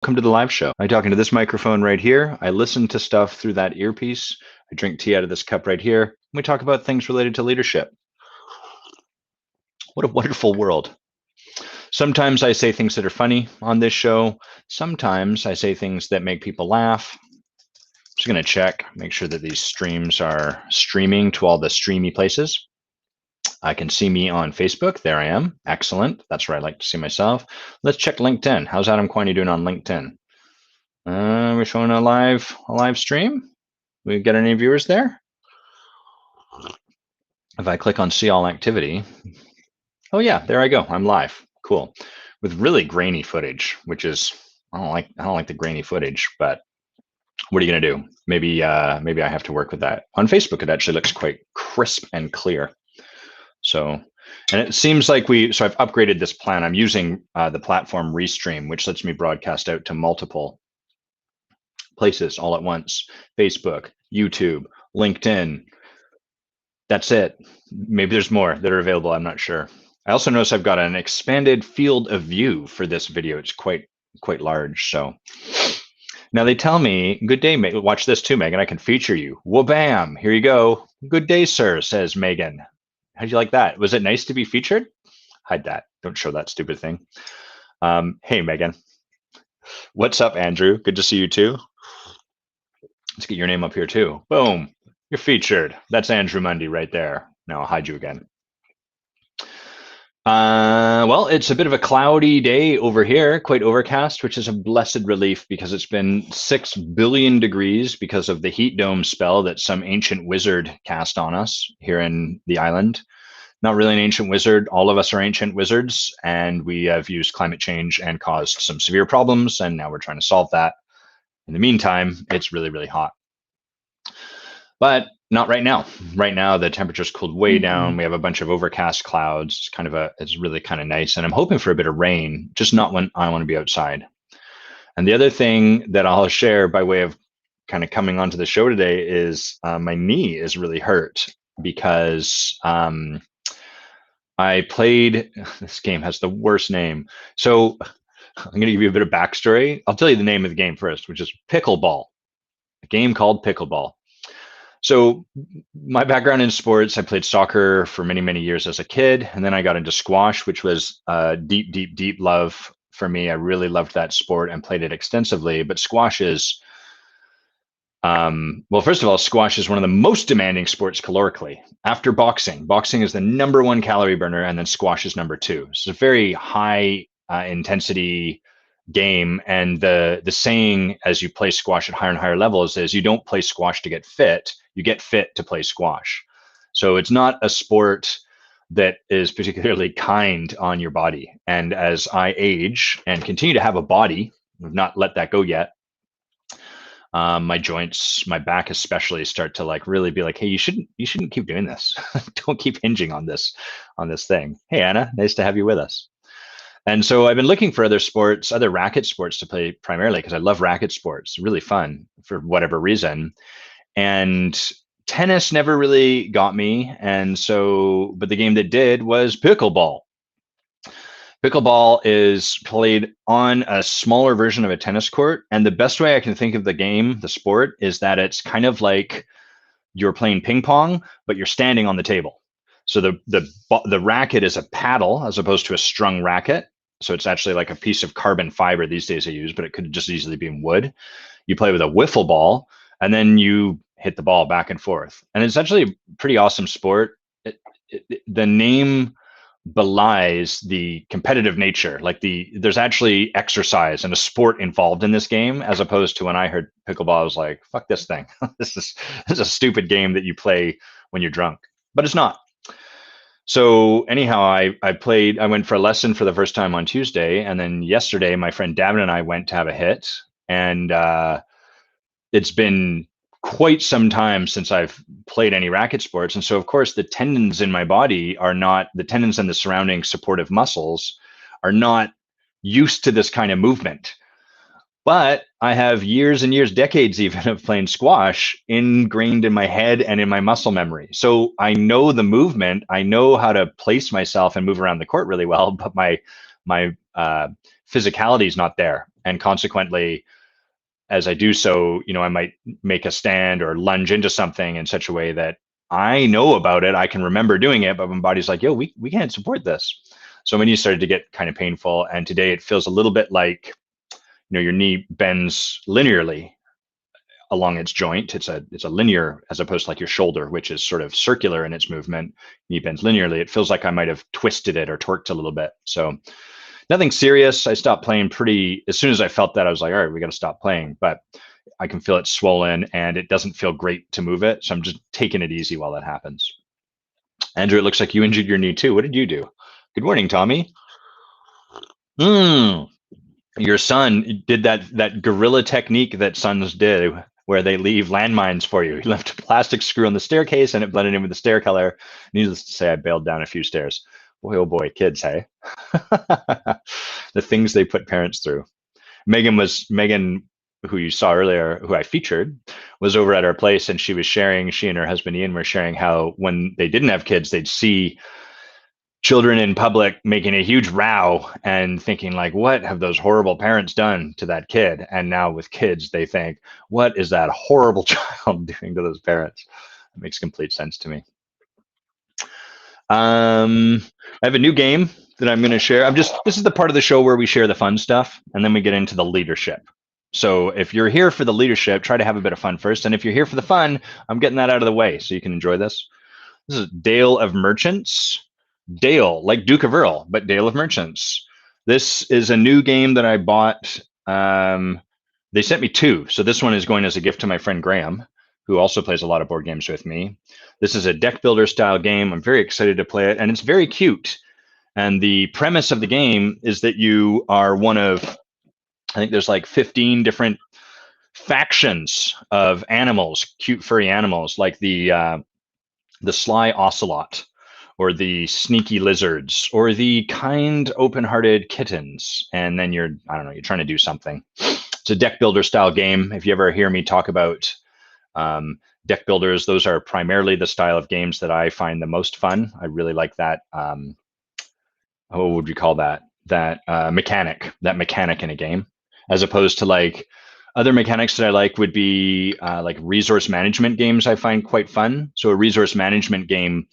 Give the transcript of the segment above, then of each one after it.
Welcome to the live show. I'm talking to this microphone right here. I listen to stuff through that earpiece. I drink tea out of this cup right here. We talk about things related to leadership. What a wonderful world. Sometimes I say things that are funny on this show. Sometimes I say things that make people laugh. Just going to check, make sure that these streams are streaming to all the streamy places. I can see me on Facebook. There I am. Excellent. That's where I like to see myself. Let's check LinkedIn. How's Adam Quiney doing on LinkedIn? We're showing a live stream. We got any viewers there? If I click on see all activity, oh yeah, there I go. I'm live. Cool. With really grainy footage, which is I don't like the grainy footage, but what are you gonna do? Maybe I have to work with that. On Facebook, it actually looks quite crisp and clear. So, and it seems like so I've upgraded this plan. I'm using the platform Restream, which lets me broadcast out to multiple places all at once: Facebook, YouTube, LinkedIn. That's it. Maybe there's more that are available. I'm not sure. I also notice I've got an expanded field of view for this video. It's quite large. So now they tell me, good day, watch this too, Megan. I can feature you. Wha-bam. Here you go. Good day, sir, says Megan. How'd you like that? Was it nice to be featured? Hide that. Don't show that stupid thing. Hey, Megan. What's up, Andrew? Good to see you too. Let's get your name up here too. Boom. You're featured. That's Andrew Mundy right there. Now I'll hide you again. Well, it's a bit of a cloudy day over here, quite overcast, which is a blessed relief because it's been 6 billion degrees because of the heat dome spell that some ancient wizard cast on us here in the island. Not really an ancient wizard. All of us are ancient wizards, and we have used climate change and caused some severe problems, and now we're trying to solve that. In the meantime, it's really, really hot. But not right now. Right now, the temperature's cooled way down. We have a bunch of overcast clouds. It's really kind of nice. And I'm hoping for a bit of rain, just not when I want to be outside. And the other thing that I'll share by way of kind of coming onto the show today is my knee is really hurt because I played, this game has the worst name. So I'm going to give you a bit of backstory. I'll tell you the name of the game first, which is Pickleball, a game called Pickleball. So my background in sports, I played soccer for many, many years as a kid. And then I got into squash, which was a deep, deep, deep love for me. I really loved that sport and played it extensively. But squash is, well, first of all, squash is one of the most demanding sports calorically. After boxing, boxing is the #1 calorie burner, and then squash is #2. So it's a very high intensity game, and the saying as you play squash at higher and higher levels is you don't play squash to get fit, you get fit to play squash. So it's not a sport that is particularly kind on your body. And as I age and continue to have a body, I've not let that go yet, my joints, my back especially, start to like really be like, hey, you shouldn't keep doing this. Don't keep hinging on this thing. Hey, Anna, nice to have you with us. And so I've been looking for other sports, other racket sports to play primarily because I love racket sports. Really fun for whatever reason. And tennis never really got me. And so, but the game that did was pickleball. Pickleball is played on a smaller version of a tennis court. And the best way I can think of the game, the sport, is that it's kind of like you're playing ping pong, but you're standing on the table. So the racket is a paddle as opposed to a strung racket. So it's actually like a piece of carbon fiber these days I use, but it could just easily be in wood. You play with a wiffle ball, and then you hit the ball back and forth. And it's actually a pretty awesome sport. The name belies the competitive nature. Like there's actually exercise and a sport involved in this game, as opposed to when I heard pickleball, I was like, fuck this thing. This is a stupid game that you play when you're drunk, but it's not. So anyhow, I went for a lesson for the first time on Tuesday. And then yesterday, my friend Davin and I went to have a hit. And it's been quite some time since I've played any racket sports. And so, of course, the tendons in my body are not, the tendons and the surrounding supportive muscles are not used to this kind of movement. But I have years and years, decades even, of playing squash ingrained in my head and in my muscle memory. So I know the movement. I know how to place myself and move around the court really well, but my physicality is not there. And consequently, as I do so, I might make a stand or lunge into something in such a way that I know about it. I can remember doing it, but my body's like, yo, we can't support this. So my knee started to get kind of painful. And today it feels a little bit like, your knee bends linearly along its joint. It's a linear, as opposed to like your shoulder, which is sort of circular in its movement. Knee bends linearly. It feels like I might have twisted it or torqued a little bit. So nothing serious. I stopped playing as soon as I felt that, I was like, all right, we got to stop playing. But I can feel it swollen and it doesn't feel great to move it. So I'm just taking it easy while that happens. Andrew, it looks like you injured your knee too. What did you do? Good morning, Tommy. Your son did that guerrilla technique that sons did, where they leave landmines for you. He left a plastic screw on the staircase and it blended in with the stair color. Needless to say, I bailed down a few stairs. Boy, oh boy, kids, hey? The things they put parents through. Megan, who you saw earlier, who I featured, was over at our place, and she and her husband Ian were sharing how when they didn't have kids, they'd see children in public making a huge row and thinking like, what have those horrible parents done to that kid? And now with kids, they think, what is that horrible child doing to those parents? It makes complete sense to me. I have a new game that I'm going to share. This is the part of the show where we share the fun stuff and then we get into the leadership. So if you're here for the leadership, try to have a bit of fun first. And if you're here for the fun, I'm getting that out of the way so you can enjoy this. This is Dale of Merchants. Dale, like Duke of Earl, but Dale of Merchants. This is a new game that I bought. They sent me two. So this one is going as a gift to my friend Graham, who also plays a lot of board games with me. This is a deck builder style game. I'm very excited to play it, and it's very cute. And the premise of the game is that you are one of, I think there's like 15 different factions of animals, cute furry animals, like the sly ocelot, or the sneaky lizards, or the kind, open-hearted kittens. And then you're trying to do something. It's a deck builder style game. If you ever hear me talk about deck builders, those are primarily the style of games that I find the most fun. I really like that. What would we call that? That mechanic in a game, as opposed to like other mechanics that I like would be like resource management games. I find quite fun. So a resource management game,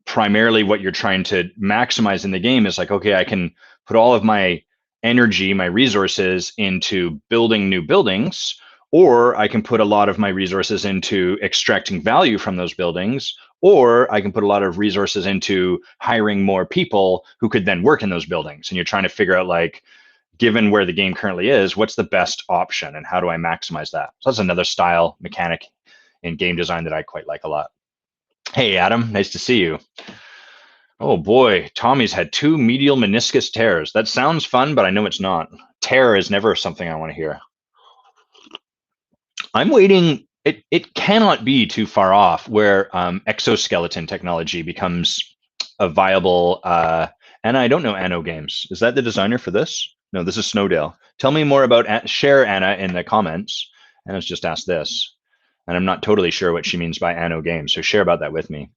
primarily what you're trying to maximize in the game is like, okay, I can put all of my energy, my resources into building new buildings, or I can put a lot of my resources into extracting value from those buildings, or I can put a lot of resources into hiring more people who could then work in those buildings. And you're trying to figure out, like, given where the game currently is, what's the best option and how do I maximize that? So that's another style mechanic in game design that I quite like a lot. Hey, Adam, nice to see you. Oh boy, Tommy's had 2 medial meniscus tears. That sounds fun, but I know it's not. Tear is never something I want to hear. I'm waiting. It cannot be too far off where exoskeleton technology becomes a viable. And I don't know Anno Games. Is that the designer for this? No, this is Snowdale. Tell me more about. Share Anna in the comments. Anna's just asked this, and I'm not totally sure what she means by Anno Games. So share about that with me.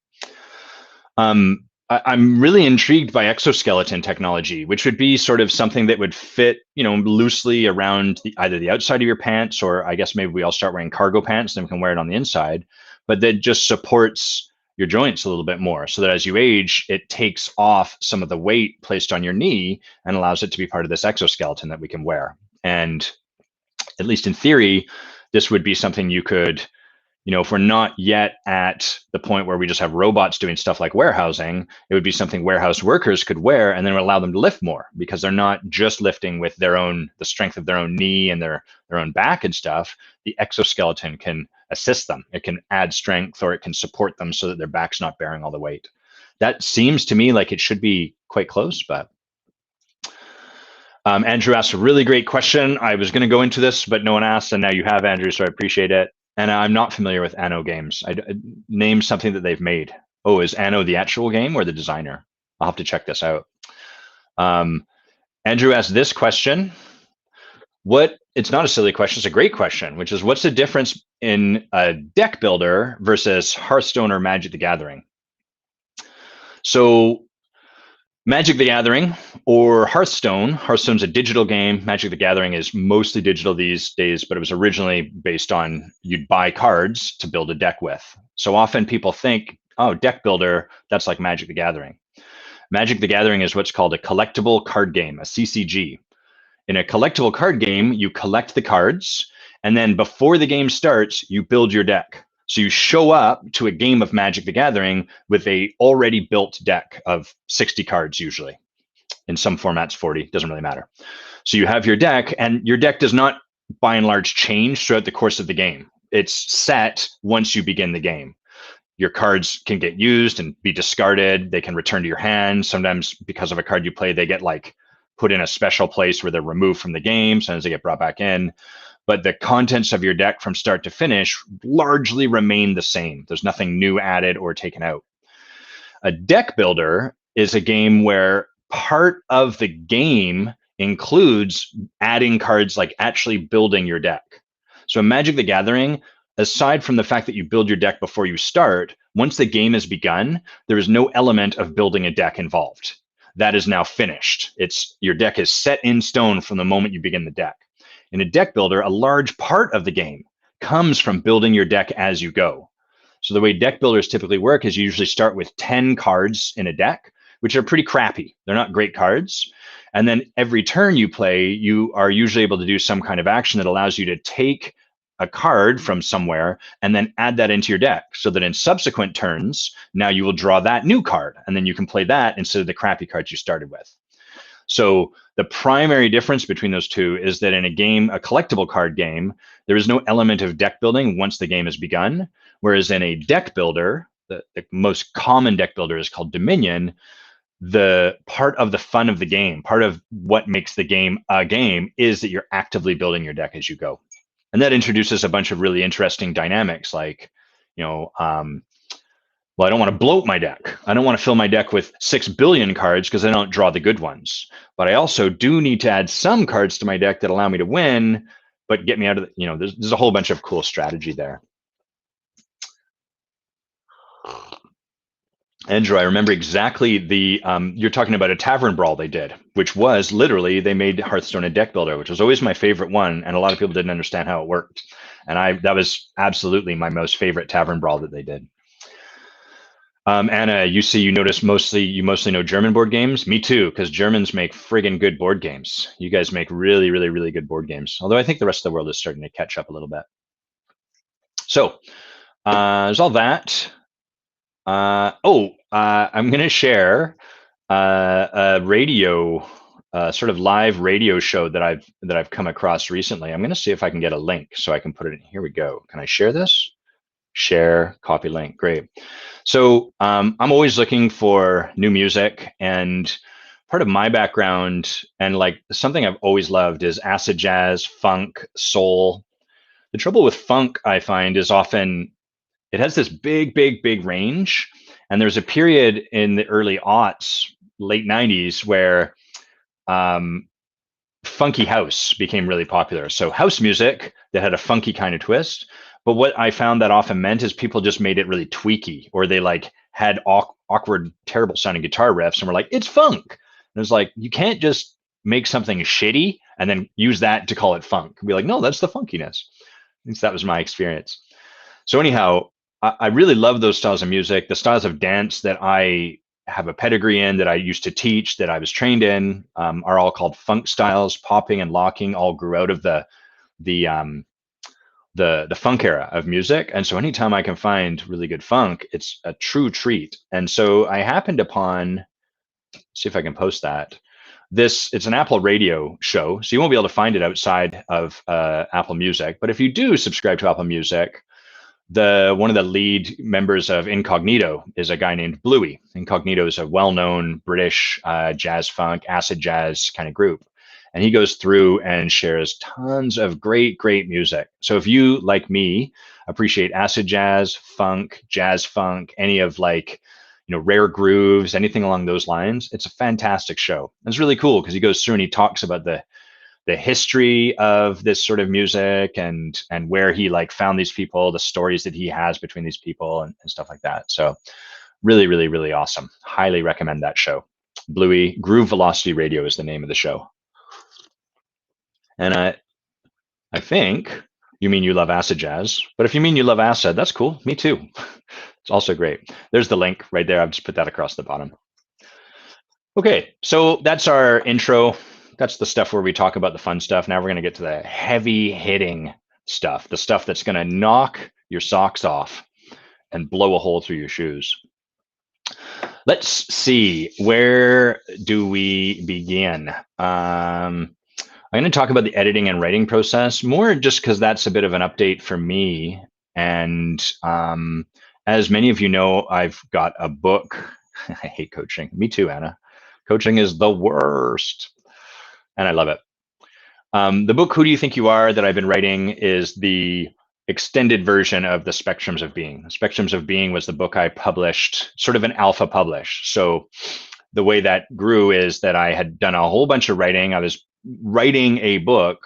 I'm really intrigued by exoskeleton technology, which would be sort of something that would fit, loosely around either the outside of your pants, or I guess maybe we all start wearing cargo pants, then we can wear it on the inside, but that just supports your joints a little bit more, so that as you age, it takes off some of the weight placed on your knee and allows it to be part of this exoskeleton that we can wear. And at least in theory, this would be something you could, if we're not yet at the point where we just have robots doing stuff like warehousing, it would be something warehouse workers could wear, and then it would allow them to lift more, because they're not just lifting with the strength of their own knee and their own back and stuff. The exoskeleton can assist them. It can add strength, or it can support them so that their back's not bearing all the weight. That seems to me like it should be quite close, but Andrew asked a really great question. I was going to go into this, but no one asked, and now you have, Andrew, so I appreciate it. And I'm not familiar with Anno Games. I name something that they've made. Oh, is Anno the actual game or the designer? I'll have to check this out. Andrew asked this question. It's not a silly question, it's a great question, which is, what's the difference in a deck builder versus Hearthstone or Magic the Gathering? So Magic the Gathering or Hearthstone. Hearthstone's a digital game. Magic the Gathering is mostly digital these days, but it was originally based on you'd buy cards to build a deck with. So often people think, oh, deck builder, that's like Magic the Gathering. Magic the Gathering is what's called a collectible card game, a CCG. In a collectible card game, you collect the cards, and then before the game starts, you build your deck. So you show up to a game of Magic the Gathering with a already built deck of 60 cards usually. In some formats 40, doesn't really matter. So you have your deck, and your deck does not by and large change throughout the course of the game. It's set once you begin the game. Your cards can get used and be discarded. They can return to your hand. Sometimes because of a card you play, they get like put in a special place where they're removed from the game. Sometimes they get brought back in. But the contents of your deck from start to finish largely remain the same. There's nothing new added or taken out. A deck builder is a game where part of the game includes adding cards, like actually building your deck. So in Magic the Gathering, aside from the fact that you build your deck before you start, once the game has begun, there is no element of building a deck involved. That is now finished. Your deck is set in stone from the moment you begin the deck. In a deck builder, a large part of the game comes from building your deck as you go. So the way deck builders typically work is you usually start with 10 cards in a deck, which are pretty crappy. They're not great cards. And then every turn you play, you are usually able to do some kind of action that allows you to take a card from somewhere and then add that into your deck, so that in subsequent turns, now you will draw that new card, and then you can play that instead of the crappy cards you started with. So the primary difference between those two is that in a game, a collectible card game, there is no element of deck building once the game has begun. Whereas in a deck builder, the most common deck builder is called Dominion. The part of the fun of the game, part of what makes the game a game, is that you're actively building your deck as you go. And that introduces a bunch of really interesting dynamics, like, well, I don't want to bloat my deck. I don't want to fill my deck with 6 billion cards because I don't draw the good ones. But I also do need to add some cards to my deck that allow me to win, but get me out of the, there's a whole bunch of cool strategy there. Andrew, I remember exactly you're talking about a tavern brawl they did, which was literally, they made Hearthstone a deck builder, which was always my favorite one. And a lot of people didn't understand how it worked. And that was absolutely my most favorite tavern brawl that they did. Anna, you mostly know German board games. Me too, because Germans make friggin' good board games. You guys make really, really, really good board games. Although I think the rest of the world is starting to catch up a little bit. So there's all that. I'm going to share a radio, sort of live radio show that I've come across recently. I'm going to see if I can get a link so I can put it in. Here we go. Can I share this? Share, copy link. Great. So I'm always looking for new music, and part of my background and like something I've always loved is acid jazz, funk, soul. The trouble with funk, I find, is often it has this big, big, big range. And there's a period in the early aughts, late 90s, where funky house became really popular. So house music that had a funky kind of twist. But what I found that often meant is people just made it really tweaky, or they like had awkward, terrible sounding guitar riffs and were like, it's funk. And it was like, you can't just make something shitty and then use that to call it funk. Be like, no, that's the funkiness. At least that was my experience. So anyhow, I really love those styles of music. The styles of dance that I have a pedigree in, that I used to teach, that I was trained in, are all called funk styles. Popping and locking all grew out of the funk era of music. And so anytime I can find really good funk, it's a true treat. And so I happened upon, see if I can post that. It's an Apple radio show, so you won't be able to find it outside of Apple Music. But if you do subscribe to Apple Music, one of the lead members of Incognito is a guy named Bluey. Incognito is a well-known British jazz funk, acid jazz kind of group. And he goes through and shares tons of great, great music. So if you, like me, appreciate acid jazz, funk, jazz funk, any of rare grooves, anything along those lines, it's a fantastic show. It's really cool because he goes through and he talks about the history of this sort of music and where he found these people, the stories that he has between these people and stuff like that. So really, really, really awesome. Highly recommend that show. Bluey. Groove Velocity Radio is the name of the show. And I think you mean you love acid jazz, but if you mean you love acid, that's cool. Me too. It's also great. There's the link right there. I've just put that across the bottom. Okay, so that's our intro. That's the stuff where we talk about the fun stuff. Now we're going to get to the heavy hitting stuff, the stuff that's going to knock your socks off and blow a hole through your shoes. Let's see, where do we begin? I'm going to talk about the editing and writing process more just because that's a bit of an update for me. And as many of you know, I've got a book. I hate coaching. Me too, Anna. Coaching is the worst, and I love it. The book, Who Do You Think You Are, that I've been writing is the extended version of the Spectrums of Being. Spectrums of Being was the book I published, sort of an alpha publish. So the way that grew is that I had done a whole bunch of writing. I was writing a book.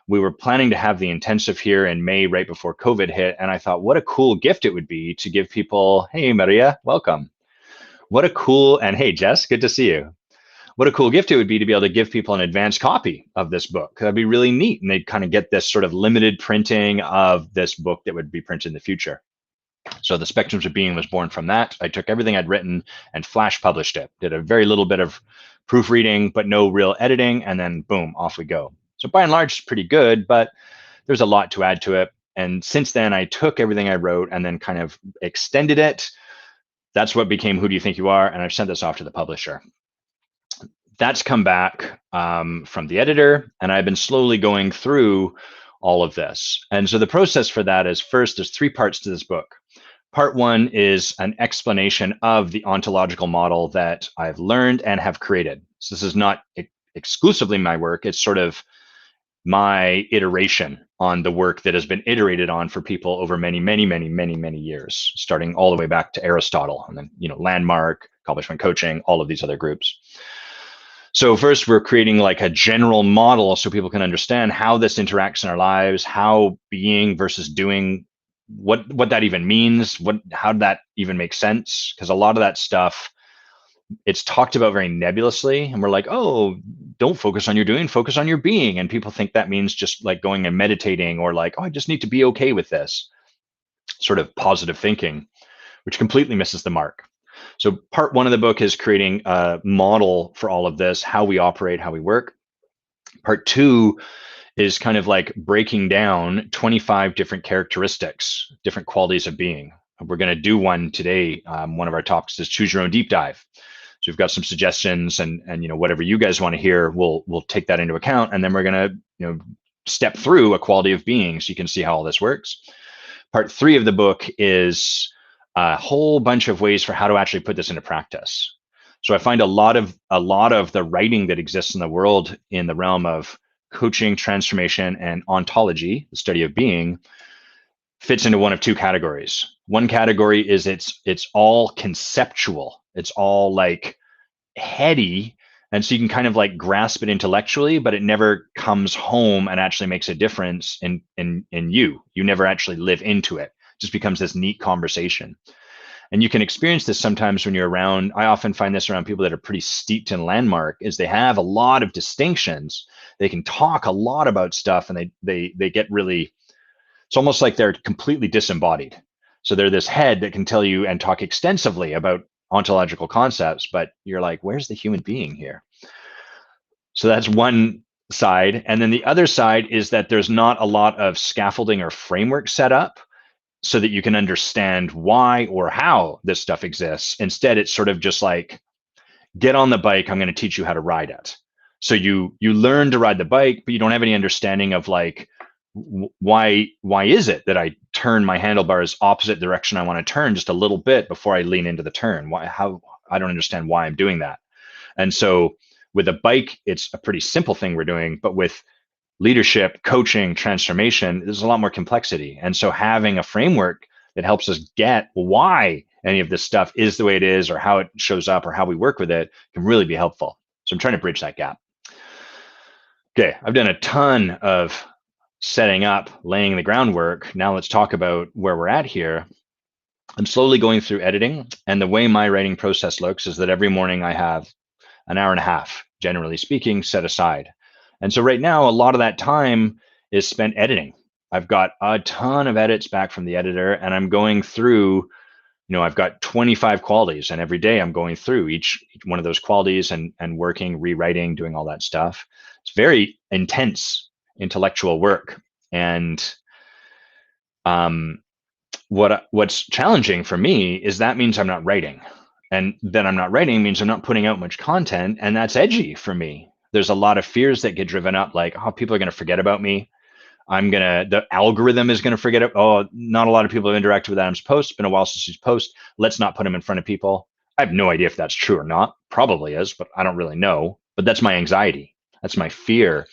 We were planning to have the intensive here in May, right before COVID hit. And I thought, what a cool gift it would be to give people, hey, Maria, welcome. What a cool, and hey, Jess, good to see you. What a cool gift it would be to be able to give people an advanced copy of this book. That'd be really neat. And they'd kind of get this sort of limited printing of this book that would be printed in the future. So the Spectrums of Being was born from that. I took everything I'd written and flash published it. Did a very little bit of proofreading, but no real editing. And then boom, off we go. So by and large, it's pretty good, but there's a lot to add to it. And since then, I took everything I wrote and then kind of extended it. That's what became Who Do You Think You Are? And I've sent this off to the publisher. That's come back from the editor, and I've been slowly going through all of this. And so the process for that is, first, there's 3 parts to this book. Part 1 is an explanation of the ontological model that I've learned and have created. So this is not exclusively my work. It's sort of my iteration on the work that has been iterated on for people over many, many, many, many, many years, starting all the way back to Aristotle, and then, Landmark, Accomplishment Coaching, all of these other groups. So first, we're creating like a general model so people can understand how this interacts in our lives, how being versus doing, what that even means, how that even makes sense. Because a lot of that stuff, it's talked about very nebulously, and we're like, oh, don't focus on your doing, focus on your being. And people think that means just like going and meditating, or like, oh, I just need to be okay with this, sort of positive thinking, which completely misses the mark. So part 1 of the book is creating a model for all of this, how we operate, how we work. Part 2 is kind of like breaking down 25 different characteristics, different qualities of being. We're going to do one today. One of our topics is choose your own deep dive. So we've got some suggestions, and whatever you guys want to hear, we'll take that into account, and then we're going to step through a quality of being so you can see how all this works. Part 3 of the book is a whole bunch of ways for how to actually put this into practice. So I find a lot of the writing that exists in the world in the realm of coaching, transformation, and ontology, the study of being, fits into one of 2 categories. One category is it's all conceptual. It's all like heady. And so you can kind of like grasp it intellectually, but it never comes home and actually makes a difference in you. You never actually live into it. It just becomes this neat conversation. And you can experience this sometimes when you're around, I often find this around people that are pretty steeped in Landmark, is they have a lot of distinctions. They can talk a lot about stuff, and they get really, it's almost like they're completely disembodied. So they're this head that can tell you and talk extensively about ontological concepts, but you're like, where's the human being here? So that's one side. And then the other side is that there's not a lot of scaffolding or framework set up so that you can understand why or how this stuff exists. Instead, it's sort of just like, get on the bike, I'm going to teach you how to ride it. So you learn to ride the bike, but you don't have any understanding of like, why is it that I turn my handlebars opposite direction I want to turn just a little bit before I lean into the turn? How I don't understand why I'm doing that. And so with a bike, it's a pretty simple thing we're doing, but with leadership, coaching, transformation, there's a lot more complexity. And so having a framework that helps us get why any of this stuff is the way it is, or how it shows up, or how we work with it, can really be helpful. So I'm trying to bridge that gap. Okay, I've done a ton of setting up, laying the groundwork. Now let's talk about where we're at here. I'm slowly going through editing, and the way my writing process looks is that every morning I have an hour and a half, generally speaking, set aside. And so right now, a lot of that time is spent editing. I've got a ton of edits back from the editor, and I'm going through, I've got 25 qualities, and every day I'm going through each one of those qualities and working, rewriting, doing all that stuff. It's very intense intellectual work. And what's challenging for me is that means I'm not writing. And then I'm not writing means I'm not putting out much content, and that's edgy for me. There's a lot of fears that get driven up, like, oh, people are going to forget about me. The algorithm is going to forget it. Oh, not a lot of people have interacted with Adam's post. It's been a while since he's posted. Let's not put him in front of people. I have no idea if that's true or not. Probably is, but I don't really know. But that's my anxiety. That's my fear,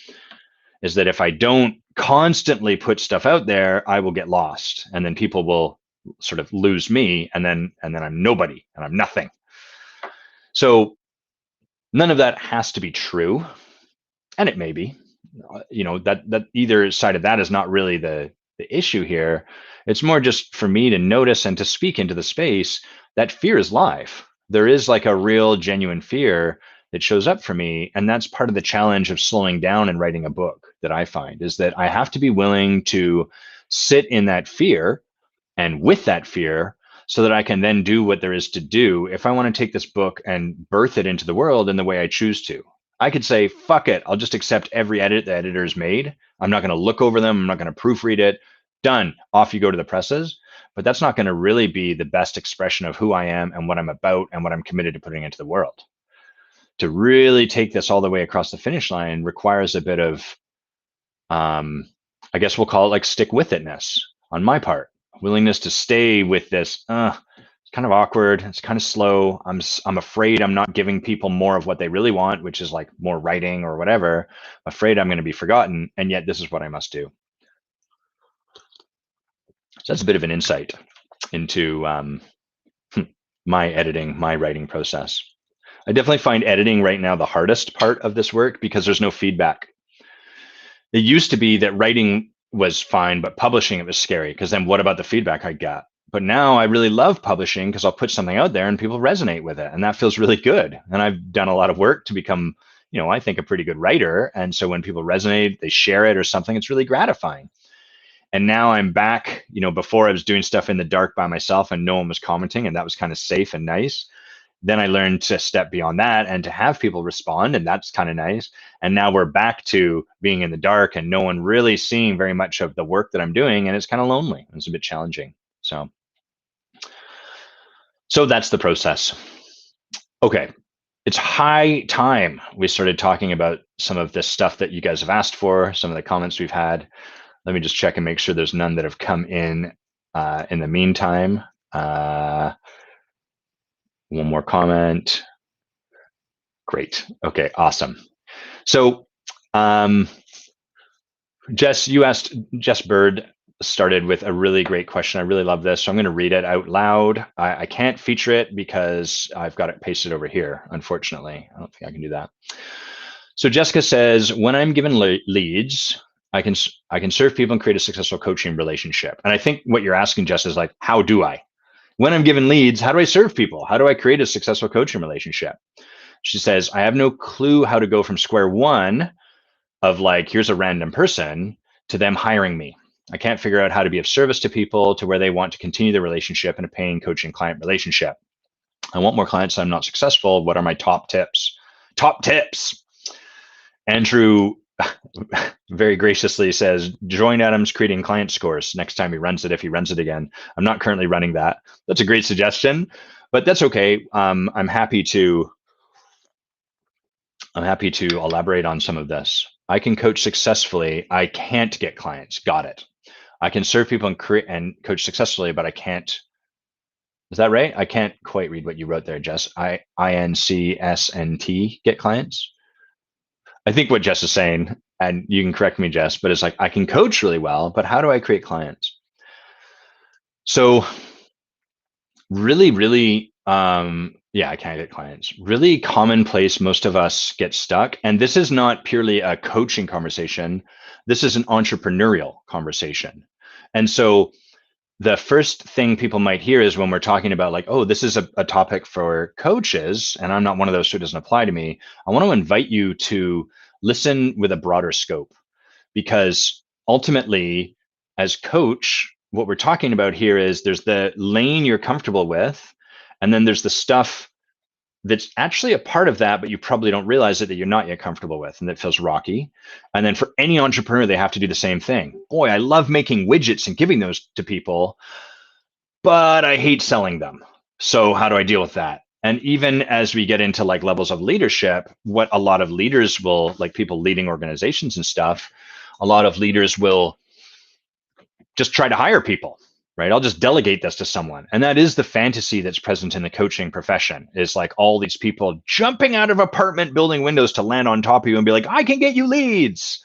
is that if I don't constantly put stuff out there, I will get lost, and then people will sort of lose me, and then I'm nobody and I'm nothing. So none of that has to be true, and it may be. That either side of that is not really the issue here. It's more just for me to notice and to speak into the space that fear is live. There is like a real genuine fear that shows up for me, and that's part of the challenge of slowing down and writing a book, that I find, is that I have to be willing to sit in that fear and with that fear, so that I can then do what there is to do if I want to take this book and birth it into the world in the way I choose to. I could say, fuck it, I'll just accept every edit the editor's made. I'm not going to look over them. I'm not going to proofread it. Done. Off you go to the presses. But that's not going to really be the best expression of who I am and what I'm about and what I'm committed to putting into the world. To really take this all the way across the finish line requires a bit of, I guess we'll call it like stick with itness on my part. Willingness to stay with this. It's kind of awkward. It's kind of slow. I'm afraid I'm not giving people more of what they really want, which is like more writing or whatever. I'm afraid I'm going to be forgotten, and yet this is what I must do. So that's a bit of an insight into my editing, my writing process. I definitely find editing right now the hardest part of this work, because there's no feedback. It used to be that writing was fine, but publishing it was scary, because then what about the feedback I got? But now I really love publishing, because I'll put something out there and people resonate with it, and that feels really good. And I've done a lot of work to become, I think, a pretty good writer. And so when people resonate, they share it or something, it's really gratifying. And now I'm back, before I was doing stuff in the dark by myself and no one was commenting, and that was kind of safe and nice. Then I learned to step beyond that and to have people respond, and that's kind of nice. And now we're back to being in the dark and no one really seeing very much of the work that I'm doing, and it's kind of lonely. It's a bit challenging. So that's the process. Okay, it's high time we started talking about some of this stuff that you guys have asked for, some of the comments we've had. Let me just check and make sure there's none that have come in the meantime. One more comment. Great. Okay, awesome. So Jess Bird started with a really great question. I really love this, so I'm going to read it out loud. I can't feature it because I've got it pasted over here, unfortunately. I don't think I can do that. So Jessica says, when I'm given leads, I can serve people and create a successful coaching relationship. And I think what you're asking, Jess, is like, how do I? When I'm given leads, how do I serve people? How do I create a successful coaching relationship? She says, I have no clue how to go from square one of like, here's a random person, to them hiring me. I can't figure out how to be of service to people to where they want to continue the relationship in a paying coaching client relationship. I want more clients. I'm not successful. What are my top tips? Top tips. Andrew very graciously says, join Adam's creating client scores next time he runs it, if he runs it again. I'm not currently running that. That's a great suggestion, but that's okay. I'm happy to elaborate on some of this. I can coach successfully. I can't get clients. Got it. I can serve people and create and coach successfully, but I can't. Is that right? I can't quite read what you wrote there, Jess. INCSNT, get clients. I think what Jess is saying, and you can correct me, Jess, but it's like, I can coach really well, but how do I create clients? So really, yeah, I can't get clients. Really commonplace, most of us get stuck. And this is not purely a coaching conversation. This is an entrepreneurial conversation. And so the first thing people might hear is when we're talking about like, oh, this is a topic for coaches, and I'm not one of those, so it doesn't apply to me. I want to invite you to listen with a broader scope, because ultimately, as coach, what we're talking about here is there's the lane you're comfortable with, and then there's the stuff that's actually a part of that, but you probably don't realize it, that you're not yet comfortable with, and that feels rocky. And then for any entrepreneur, they have to do the same thing. Boy, I love making widgets and giving those to people, but I hate selling them. So how do I deal with that? And even as we get into like levels of leadership, what a lot of leaders will, like people leading organizations and stuff, a lot of leaders will just try to hire people, right? I'll just delegate this to someone. And that is the fantasy that's present in the coaching profession, is like all these people jumping out of apartment building windows to land on top of you and be like, I can get you leads.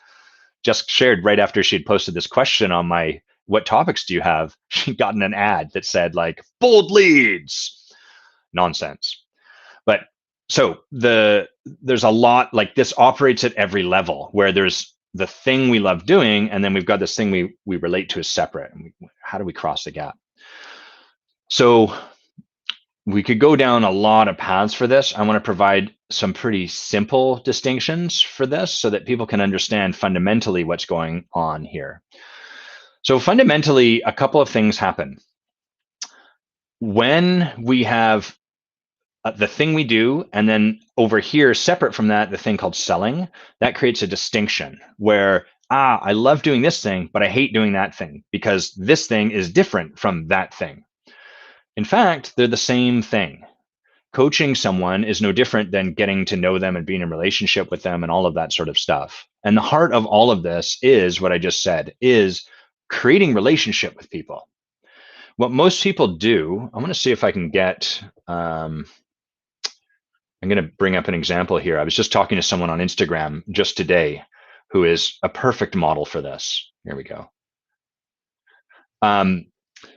Just shared right after she'd posted this question on my what topics do you have, she'd gotten an ad that said like bold leads. Nonsense. But so there's a lot, like this operates at every level, where there's the thing we love doing, and then we've got this thing we relate to as separate. And how do we cross the gap? So we could go down a lot of paths for this. I want to provide some pretty simple distinctions for this so that people can understand fundamentally what's going on here. So fundamentally, a couple of things happen. When we have the thing we do, and then over here, separate from that, the thing called selling, that creates a distinction where, I love doing this thing, but I hate doing that thing because this thing is different from that thing. In fact, they're the same thing. Coaching someone is no different than getting to know them and being in a relationship with them and all of that sort of stuff. And the heart of all of this is what I just said, is creating relationship with people. What most people do, I'm going to see if I can get, I'm going to bring up an example here. I was just talking to someone on Instagram just today who is a perfect model for this. Here we go.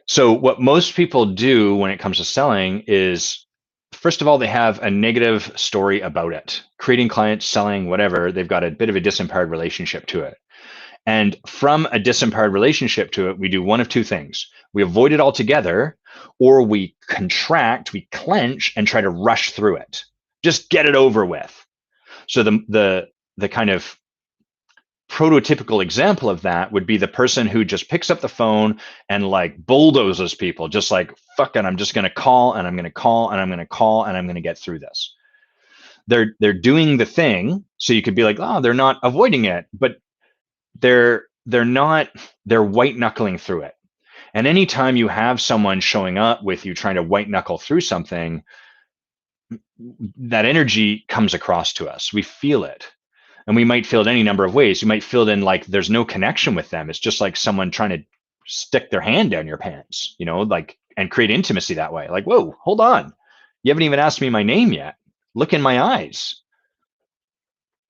So what most people do when it comes to selling is, first of all, they have a negative story about it. Creating clients, selling, whatever, they've got a bit of a disempowered relationship to it. And from a disempowered relationship to it, we do one of two things. We avoid it altogether, or we contract, we clench and try to rush through it. Just get it over with. So the kind of prototypical example of that would be the person who just picks up the phone and like bulldozes people, just like, fuck it, I'm just going to call and I'm going to call and I'm going to call and I'm going to get through this. They're doing the thing. So you could be like, oh, they're not avoiding it, but they're not, they're white knuckling through it. And anytime you have someone showing up with you trying to white knuckle through something, that energy comes across to us. We feel it. And we might feel it any number of ways. You might feel it in like there's no connection with them. It's just like someone trying to stick their hand down your pants, like, and create intimacy that way. Like, whoa, hold on. You haven't even asked me my name yet. Look in my eyes.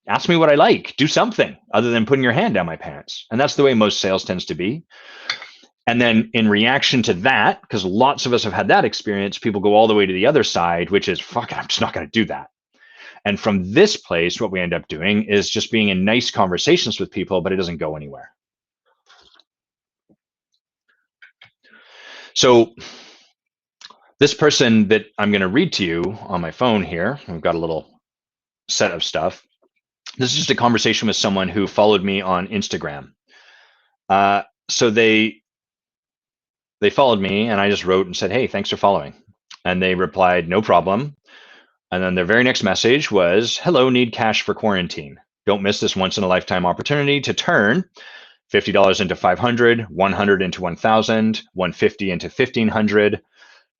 Ask me what I like. Do something other than putting your hand down my pants. And that's the way most sales tends to be. And then in reaction to that, because lots of us have had that experience, people go all the way to the other side, which is, fuck it, I'm just not going to do that. And from this place, what we end up doing is just being in nice conversations with people, but it doesn't go anywhere. So this person that I'm going to read to you on my phone here, I've got a little set of stuff. This is just a conversation with someone who followed me on Instagram. So they followed me and I just wrote and said, hey, thanks for following. And they replied, no problem. And then their very next message was, hello, need cash for quarantine. Don't miss this once in a lifetime opportunity to turn $50 into 500, 100 into 1,000, 150 into 1,500,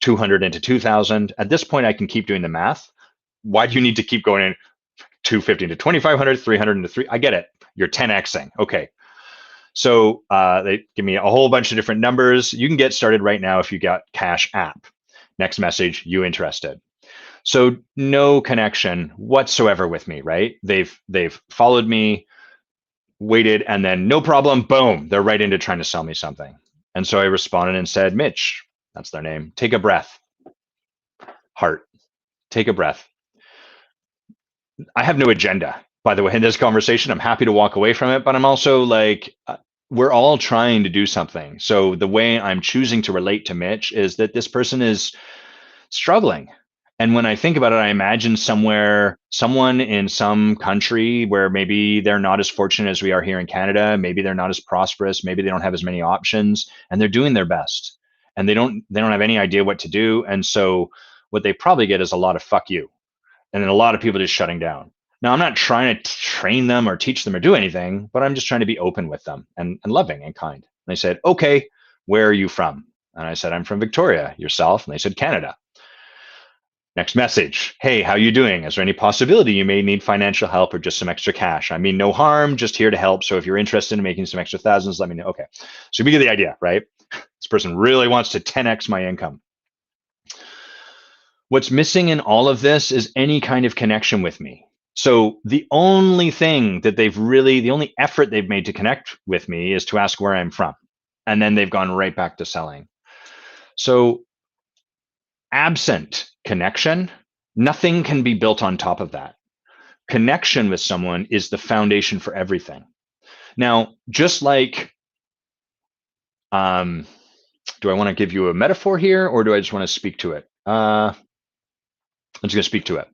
200 into 2,000. At this point, I can keep doing the math. Why do you need to keep going in 250 into 2,500, 300 into 3? I get it. You're 10xing. Okay. So they give me a whole bunch of different numbers. You can get started right now if you got Cash App. Next message, you interested? So no connection whatsoever with me, right? They've followed me, waited, and then no problem, boom, they're right into trying to sell me something. And so I responded and said, Mitch, that's their name, take a breath. Heart, take a breath. I have no agenda, by the way, in this conversation. I'm happy to walk away from it, but I'm also like, we're all trying to do something. So the way I'm choosing to relate to Mitch is that this person is struggling. And when I think about it, I imagine someone in some country where maybe they're not as fortunate as we are here in Canada. Maybe they're not as prosperous. Maybe they don't have as many options, and they're doing their best. And they don't have any idea what to do. And so what they probably get is a lot of fuck you, and then a lot of people just shutting down. Now, I'm not trying to train them or teach them or do anything, but I'm just trying to be open with them and loving and kind. And they said, okay, where are you from? And I said, I'm from Victoria. Yourself? And they said, Canada. Next message. Hey, how you doing? Is there any possibility you may need financial help or just some extra cash? I mean, no harm, just here to help. So if you're interested in making some extra thousands, let me know. Okay. So we get the idea, right? This person really wants to 10x my income. What's missing in all of this is any kind of connection with me. So the only effort they've made to connect with me is to ask where I'm from. And then they've gone right back to selling. So absent connection, nothing can be built on top of that. Connection with someone is the foundation for everything. Now, just like, do I want to give you a metaphor here, or do I just want to speak to it? I'm just going to speak to it.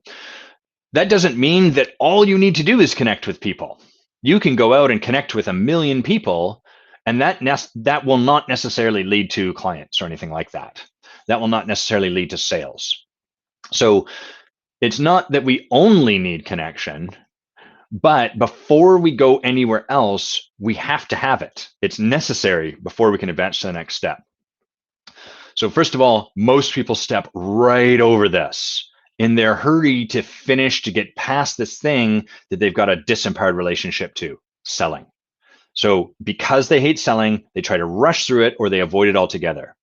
That doesn't mean that all you need to do is connect with people. You can go out and connect with 1 million people, and that will not necessarily lead to clients or anything like that. That will not necessarily lead to sales. So it's not that we only need connection, but before we go anywhere else, we have to have it. It's necessary before we can advance to the next step. So first of all, most people step right over this in their hurry to finish, to get past this thing that they've got a disempowered relationship to, selling. So because they hate selling, they try to rush through it or they avoid it altogether.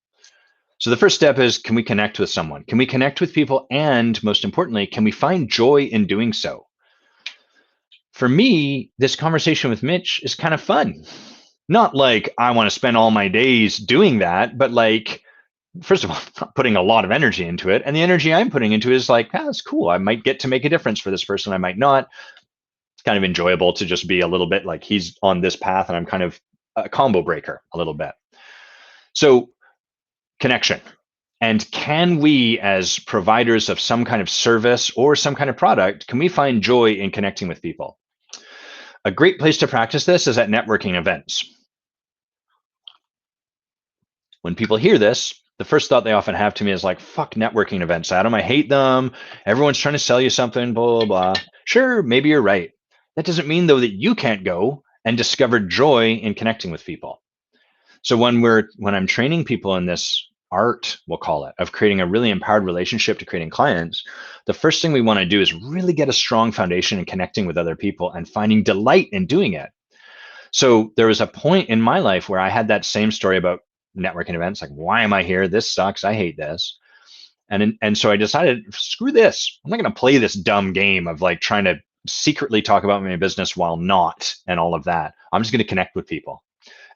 So the first step is, can we connect with someone? Can we connect with people? And most importantly, can we find joy in doing so? For me, this conversation with Mitch is kind of fun. Not like I want to spend all my days doing that, but like, first of all, I'm not putting a lot of energy into it. And the energy I'm putting into it is like, that's cool. I might get to make a difference for this person. I might not. It's kind of enjoyable to just be a little bit like he's on this path and I'm kind of a combo breaker a little bit. So connection. And can we, as providers of some kind of service or some kind of product, can we find joy in connecting with people? A great place to practice this is at networking events. When people hear this, the first thought they often have to me is like, fuck networking events, Adam, I hate them. Everyone's trying to sell you something, blah, blah, blah. Sure, maybe you're right. That doesn't mean, though, that you can't go and discover joy in connecting with people. So when I'm training people in this art, we'll call it, of creating a really empowered relationship to creating clients, the first thing we want to do is really get a strong foundation in connecting with other people and finding delight in doing it. So there was a point in my life where I had that same story about networking events, like, why am I here? This sucks. I hate this. And so I decided, screw this. I'm not going to play this dumb game of like trying to secretly talk about my business while not and all of that. I'm just going to connect with people.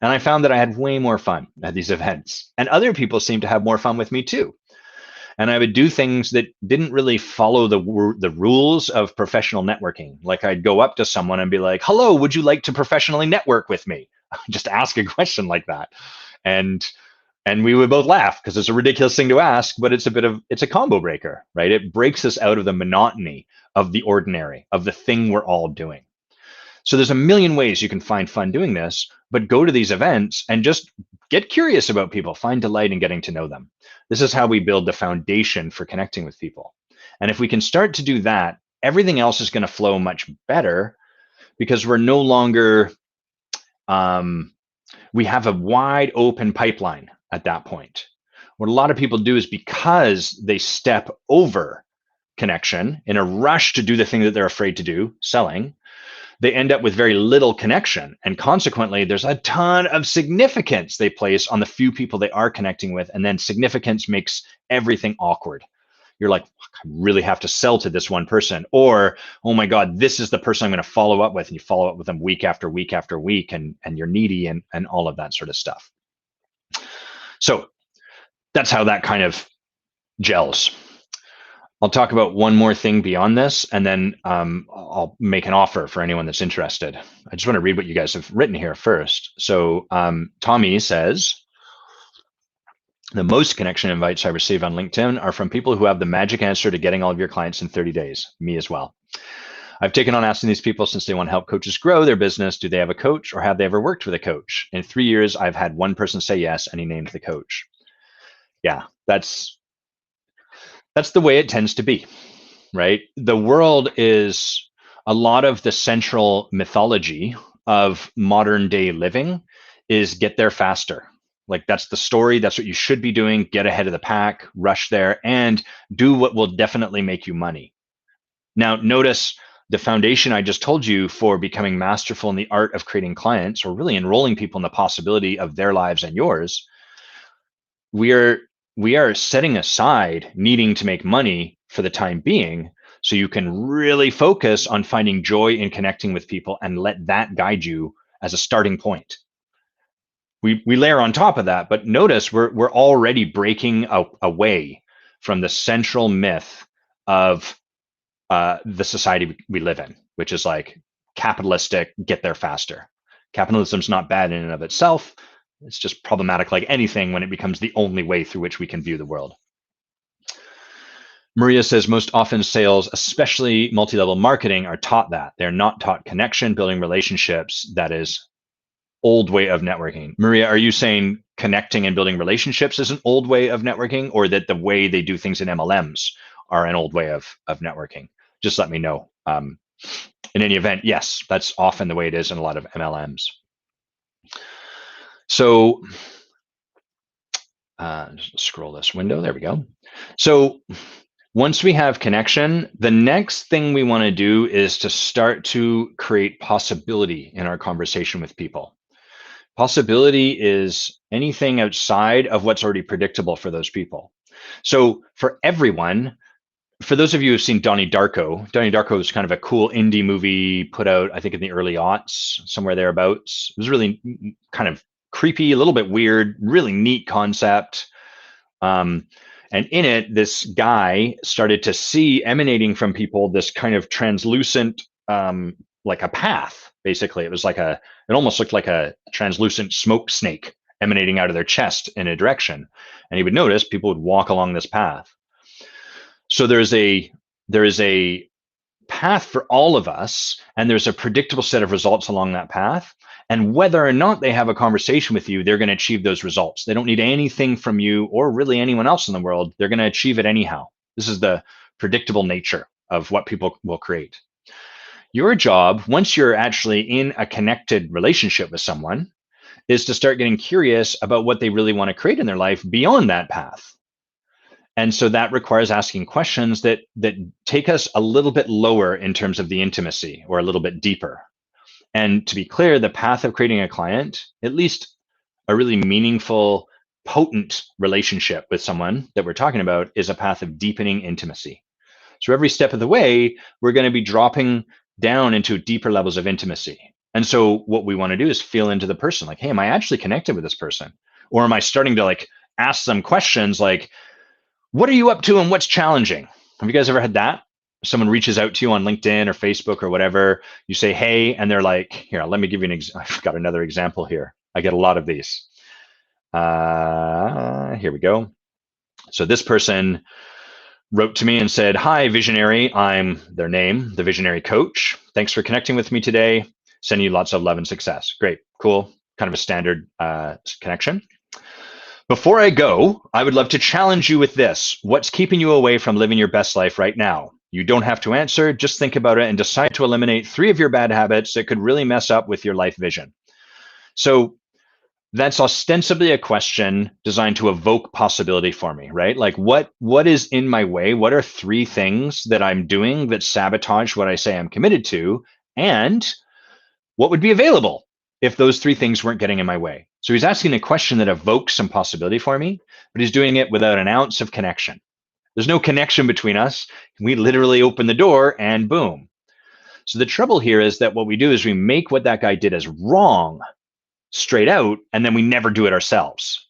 And I found that I had way more fun at these events. And other people seemed to have more fun with me too. And I would do things that didn't really follow the rules of professional networking. Like I'd go up to someone and be like, hello, would you like to professionally network with me? Just ask a question like that. And we would both laugh because it's a ridiculous thing to ask, but it's a combo breaker, right? It breaks us out of the monotony of the ordinary, of the thing we're all doing. So there's a million ways you can find fun doing this, but go to these events and just get curious about people, find delight in getting to know them. This is how we build the foundation for connecting with people. And if we can start to do that, everything else is going to flow much better because we're no longer, we have a wide open pipeline at that point. What a lot of people do is because they step over connection in a rush to do the thing that they're afraid to do, selling, they end up with very little connection. And consequently, there's a ton of significance they place on the few people they are connecting with. And then significance makes everything awkward. You're like, I really have to sell to this one person. Or, oh my God, this is the person I'm going to follow up with. And you follow up with them week after week after week, and you're needy and all of that sort of stuff. So that's how that kind of gels. I'll talk about one more thing beyond this, and then I'll make an offer for anyone that's interested. I just want to read what you guys have written here first. So Tommy says, the most connection invites I receive on LinkedIn are from people who have the magic answer to getting all of your clients in 30 days. Me as well. I've taken on asking these people since they want to help coaches grow their business. Do they have a coach, or have they ever worked with a coach? In 3 years, I've had one person say yes, and he named the coach. Yeah, that's the way it tends to be, right? The world is a lot of the central mythology of modern day living is get there faster. Like that's the story. That's what you should be doing. Get ahead of the pack, rush there, and do what will definitely make you money. Now, notice the foundation I just told you for becoming masterful in the art of creating clients, or really enrolling people in the possibility of their lives and yours. We are setting aside needing to make money for the time being, so you can really focus on finding joy in connecting with people and let that guide you as a starting point. We layer on top of that, but notice we're already breaking away from the central myth of the society we live in, which is like capitalistic, get there faster. Capitalism's not bad in and of itself. It's just problematic like anything when it becomes the only way through which we can view the world. Maria says most often sales, especially multi-level marketing, are taught that. They're not taught connection, building relationships. That is old way of networking. Maria, are you saying connecting and building relationships is an old way of networking, or that the way they do things in MLMs are an old way of networking? Just let me know. In any event, yes, that's often the way it is in a lot of MLMs. So scroll this window. There we go. So once we have connection, the next thing we want to do is to start to create possibility in our conversation with people. Possibility is anything outside of what's already predictable for those people. So for everyone, for those of you who've seen Donnie Darko is kind of a cool indie movie put out, I think, in the early aughts, somewhere thereabouts. It was really kind of creepy, a little bit weird, really neat concept. And in it, this guy started to see emanating from people this kind of translucent, like a path, basically. It was like it almost looked like a translucent smoke snake emanating out of their chest in a direction. And he would notice people would walk along this path. So there is a path for all of us, and there's a predictable set of results along that path. And whether or not they have a conversation with you, they're going to achieve those results. They don't need anything from you or really anyone else in the world. They're going to achieve it anyhow. This is the predictable nature of what people will create. Your job, once you're actually in a connected relationship with someone, is to start getting curious about what they really want to create in their life beyond that path. And so that requires asking questions that take us a little bit lower in terms of the intimacy, or a little bit deeper. And to be clear, the path of creating a client, at least a really meaningful, potent relationship with someone that we're talking about, is a path of deepening intimacy. So every step of the way, we're going to be dropping down into deeper levels of intimacy. And so what we want to do is feel into the person, like, hey, am I actually connected with this person? Or am I starting to like ask them questions like, what are you up to and what's challenging? Have you guys ever had that? Someone reaches out to you on LinkedIn or Facebook or whatever. You say, hey, and they're like, here, let me give you I've got another example here. I get a lot of these. Here we go. So this person wrote to me and said, hi, Visionary. I'm their name, the Visionary Coach. Thanks for connecting with me today. Sending you lots of love and success. Great, cool. Kind of a standard connection. Before I go, I would love to challenge you with this. What's keeping you away from living your best life right now? You don't have to answer, just think about it and decide to eliminate 3 of your bad habits that could really mess up with your life vision. So that's ostensibly a question designed to evoke possibility for me, right? Like what is in my way? What are 3 things that I'm doing that sabotage what I say I'm committed to? And what would be available if those 3 things weren't getting in my way? So he's asking a question that evokes some possibility for me, but he's doing it without an ounce of connection. There's no connection between us. We literally open the door and boom. So the trouble here is that what we do is we make what that guy did as wrong straight out, and then we never do it ourselves.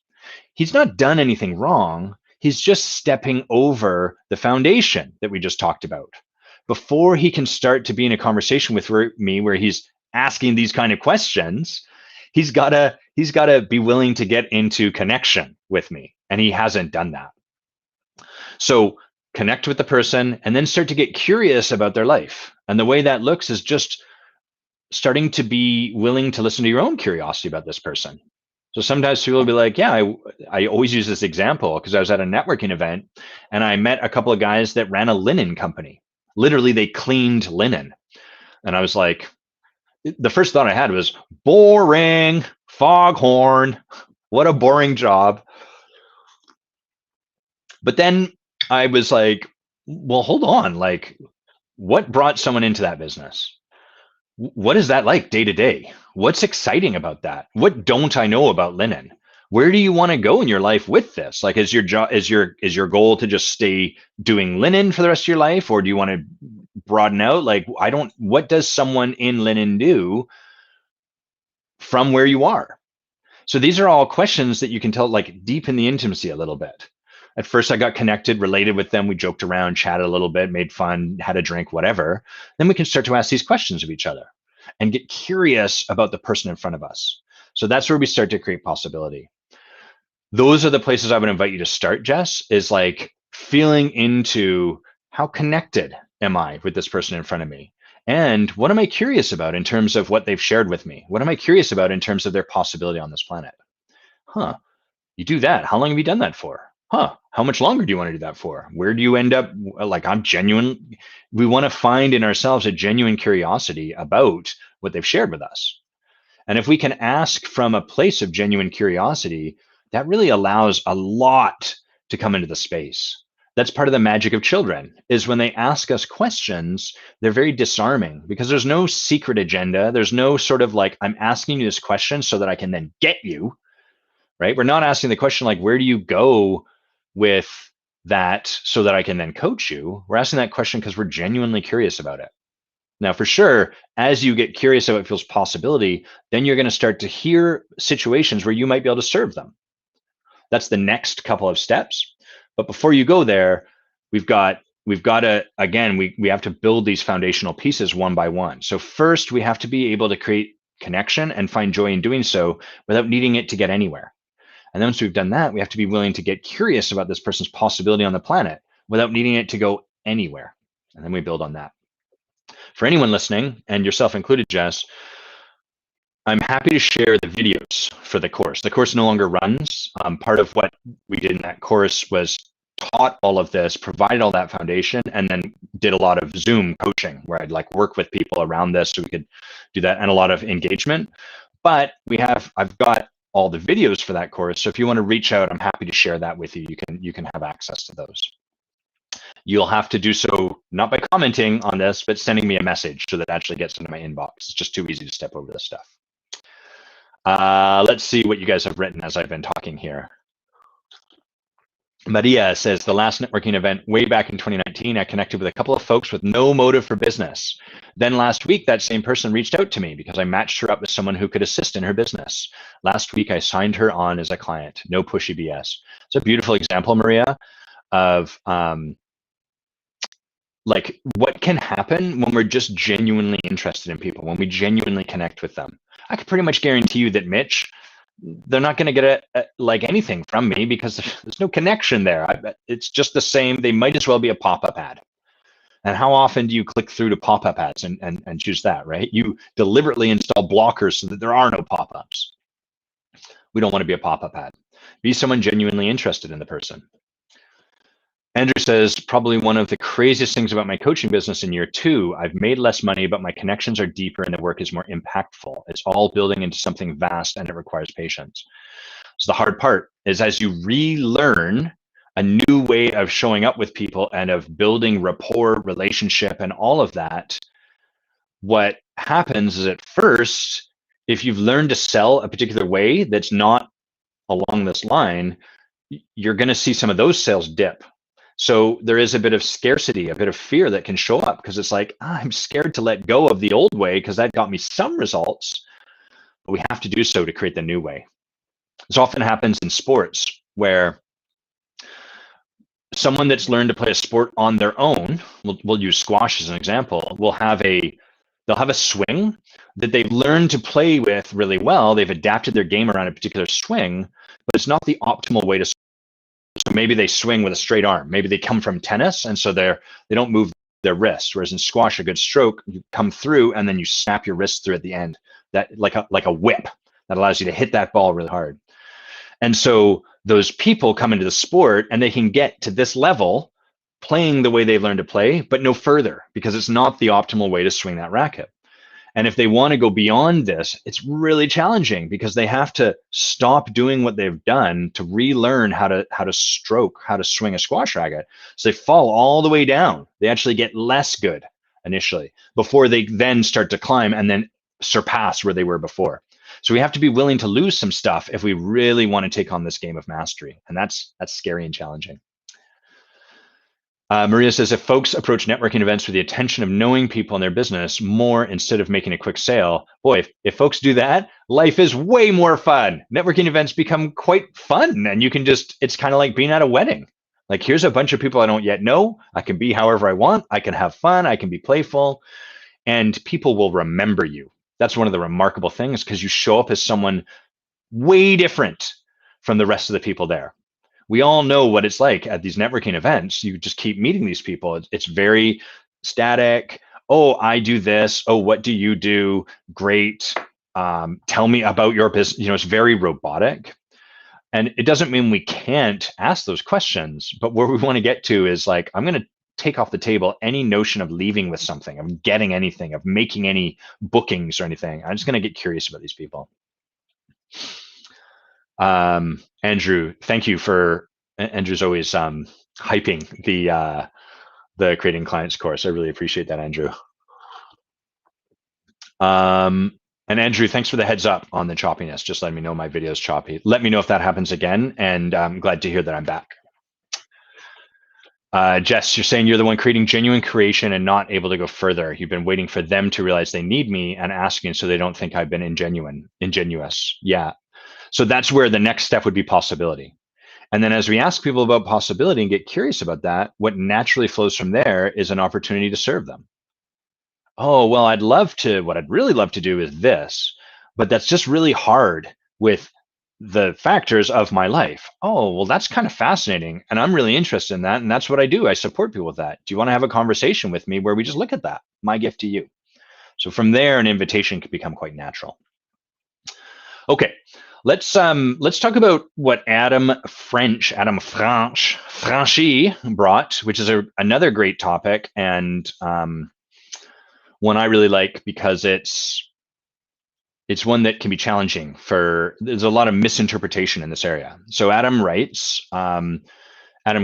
He's not done anything wrong. he's just stepping over the foundation that we just talked about. Before he can start to be in a conversation with me where he's asking these kind of questions, he's gotta be willing to get into connection with me, and he hasn't done that. So connect with the person and then start to get curious about their life. And the way that looks is just starting to be willing to listen to your own curiosity about this person. So sometimes people will be like, yeah, I always use this example because I was at a networking event and I met a couple of guys that ran a linen company. Literally, they cleaned linen. And I was like, the first thought I had was boring, foghorn, what a boring job. But then I was like, well, hold on. Like, what brought someone into that business? What is that like day to day? What's exciting about that? What don't I know about linen? Where do you want to go in your life with this? Like, is your job, is your goal to just stay doing linen for the rest of your life, or do you want to broaden out? Like, what does someone in linen do from where you are? So these are all questions that you can tell, like, deepen the intimacy a little bit. At first, I got connected, related with them. We joked around, chatted a little bit, made fun, had a drink, whatever. Then we can start to ask these questions of each other and get curious about the person in front of us. So that's where we start to create possibility. Those are the places I would invite you to start, Jess, is like feeling into how connected am I with this person in front of me? And what am I curious about in terms of what they've shared with me? What am I curious about in terms of their possibility on this planet? Huh, you do that. How long have you done that for? Huh, how much longer do you want to do that for? Where do you end up? Like, I'm genuine. We want to find in ourselves a genuine curiosity about what they've shared with us. And if we can ask from a place of genuine curiosity, that really allows a lot to come into the space. That's part of the magic of children, is when they ask us questions, they're very disarming because there's no secret agenda. There's no sort of like, I'm asking you this question so that I can then get you, right? We're not asking the question like, where do you go with that so that I can then coach you? We're asking that question because we're genuinely curious about it. Now, for sure, as you get curious about people's possibility, then you're going to start to hear situations where you might be able to serve them. That's the next couple of steps. But before you go there, we've got to, again, we have to build these foundational pieces one by one. So first, we have to be able to create connection and find joy in doing so without needing it to get anywhere. And then once we've done that, we have to be willing to get curious about this person's possibility on the planet without needing it to go anywhere. And then we build on that. For anyone listening, and yourself included, Jess, I'm happy to share the videos for the course. The course no longer runs. Part of what we did in that course was taught all of this, provided all that foundation, and then did a lot of Zoom coaching where I'd like work with people around this so we could do that, and a lot of engagement. But I've got all the videos for that course. So if you want to reach out, I'm happy to share that with you. You can have access to those. You'll have to do so not by commenting on this, but sending me a message so that it actually gets into my inbox. It's just too easy to step over this stuff. Let's see what you guys have written as I've been talking here. Maria says, the last networking event way back in 2019, I connected with a couple of folks with no motive for business. Then last week, that same person reached out to me because I matched her up with someone who could assist in her business. Last week, I signed her on as a client. No pushy BS. It's a beautiful example, Maria, of like what can happen when we're just genuinely interested in people, when we genuinely connect with them. I can pretty much guarantee you that Mitch, they're not going to get like anything from me because there's no connection there. I bet it's just the same. They might as well be a pop-up ad. And how often do you click through to pop-up ads and choose that, right? You deliberately install blockers so that there are no pop-ups. We don't want to be a pop-up ad. Be someone genuinely interested in the person. Andrew says, probably one of the craziest things about my coaching business in year 2, I've made less money, but my connections are deeper and the work is more impactful. It's all building into something vast and it requires patience. So the hard part is as you relearn a new way of showing up with people and of building rapport, relationship, and all of that, what happens is at first, if you've learned to sell a particular way that's not along this line, you're going to see some of those sales dip. So there is a bit of scarcity, a bit of fear that can show up because it's like, I'm scared to let go of the old way because that got me some results, but we have to do so to create the new way. This often happens in sports where someone that's learned to play a sport on their own, we'll use squash as an example, they'll have a swing that they've learned to play with really well. They've adapted their game around a particular swing, but it's not the optimal way to. So maybe they swing with a straight arm. Maybe they come from tennis, and so they don't move their wrist. Whereas in squash, a good stroke, you come through and then you snap your wrist through at the end. That like a whip that allows you to hit that ball really hard. And so those people come into the sport and they can get to this level playing the way they've learned to play, but no further because it's not the optimal way to swing that racket. And if they want to go beyond this, it's really challenging because they have to stop doing what they've done to relearn how to swing a squash racket. So they fall all the way down. They actually get less good initially before they then start to climb and then surpass where they were before. So we have to be willing to lose some stuff if we really want to take on this game of mastery. And that's scary and challenging. Maria says, if folks approach networking events with the intention of knowing people in their business more instead of making a quick sale, boy, if folks do that, life is way more fun. Networking events become quite fun, and you can it's kind of like being at a wedding. Like, here's a bunch of people I don't yet know. I can be however I want. I can have fun. I can be playful, and people will remember you. That's one of the remarkable things because you show up as someone way different from the rest of the people there. We all know what it's like at these networking events. You just keep meeting these people. It's very static. Oh, I do this. Oh, what do you do? Great. Tell me about your business. It's very robotic. And it doesn't mean we can't ask those questions, but where we want to get to is like, I'm going to take off the table any notion of leaving with something, of getting anything, of making any bookings or anything. I'm just going to get curious about these people. Andrew, thank you for Andrew's always hyping the Creating Clients course. I really appreciate that, Andrew. And Andrew, thanks for the heads up on the choppiness. Just letting me know my video is choppy. Let me know if that happens again, and I'm glad to hear that I'm back. Jess, you're saying you're the one creating genuine creation and not able to go further. You've been waiting for them to realize they need me and asking so they don't think I've been ingenuous. Yeah. So that's where the next step would be possibility. And then as we ask people about possibility and get curious about that, what naturally flows from there is an opportunity to serve them. Oh, well, what I'd really love to do is this, but that's just really hard with the factors of my life. Oh, well, that's kind of fascinating. And I'm really interested in that. And that's what I do. I support people with that. Do you want to have a conversation with me where we just look at that? My gift to you. So from there, an invitation can become quite natural. Okay, let's talk about what Adam Franchy brought, which is another great topic and one I really like because it's one that can be challenging there's a lot of misinterpretation in this area. So Adam writes, Adam,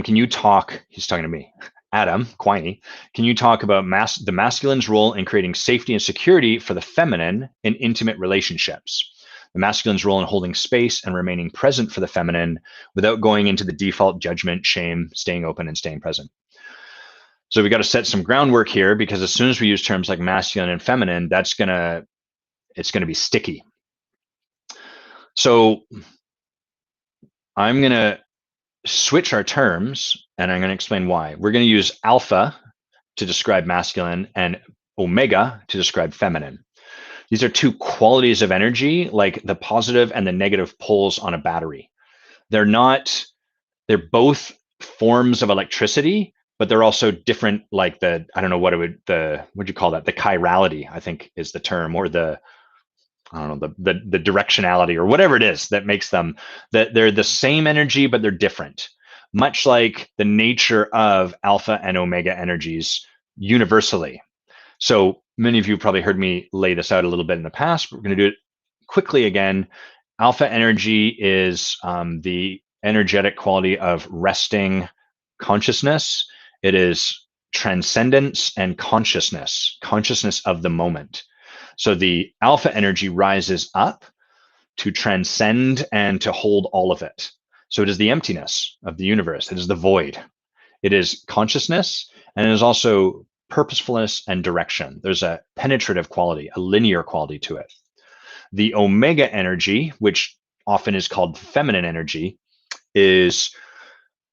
can you talk? He's talking to me. Adam Quiney, can you talk about the masculine's role in creating safety and security for the feminine in intimate relationships? The masculine's role in holding space and remaining present for the feminine without going into the default judgment, shame, staying open and staying present. So we got to set some groundwork here because as soon as we use terms like masculine and feminine, it's going to be sticky. So I'm going to switch our terms and I'm going to explain why. We're going to use alpha to describe masculine and omega to describe feminine. These are two qualities of energy, like the positive and the negative poles on a battery. They're both forms of electricity, but they're also different, like what'd you call that? The chirality, I think is the term, or the directionality or whatever it is that makes them, that they're the same energy, but they're different. Much like the nature of alpha and omega energies universally. So many of you probably heard me lay this out a little bit in the past, but we're going to do it quickly again. Alpha energy is the energetic quality of resting consciousness. It is transcendence and consciousness of the moment. So the alpha energy rises up to transcend and to hold all of it. So it is the emptiness of the universe. It is the void. It is consciousness, and it is also purposefulness and direction. There's a penetrative quality, a linear quality to it. The omega energy, which often is called feminine energy, is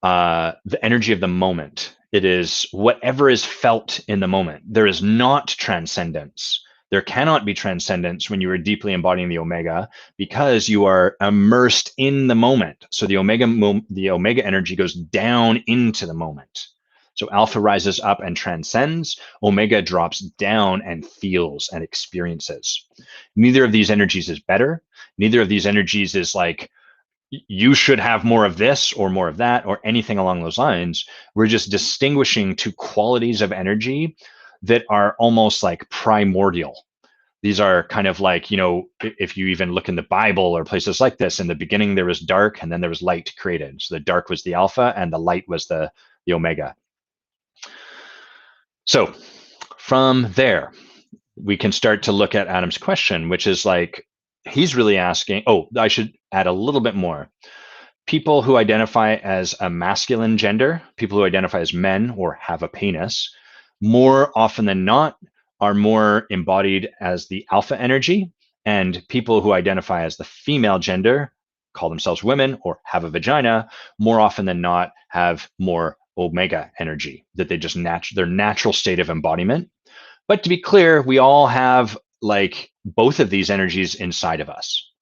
the energy of the moment. It is whatever is felt in the moment. There is not transcendence. There cannot be transcendence when you are deeply embodying the omega, because you are immersed in the moment. So the omega energy goes down into the moment. So alpha rises up and transcends, omega drops down and feels and experiences. Neither of these energies is better. Neither of these energies is like, you should have more of this or more of that or anything along those lines. We're just distinguishing two qualities of energy that are almost like primordial. These are kind of like, if you even look in the Bible or places like this, in the beginning there was dark and then there was light created. So the dark was the alpha and the light was the omega. So from there, we can start to look at Adam's question, which is like, he's really asking, I should add a little bit more. People who identify as a masculine gender, people who identify as men or have a penis, more often than not are more embodied as the alpha energy. And people who identify as the female gender, call themselves women or have a vagina, more often than not have more omega energy, that they just their natural state of embodiment. But to be clear, we all have like both of these energies inside of us.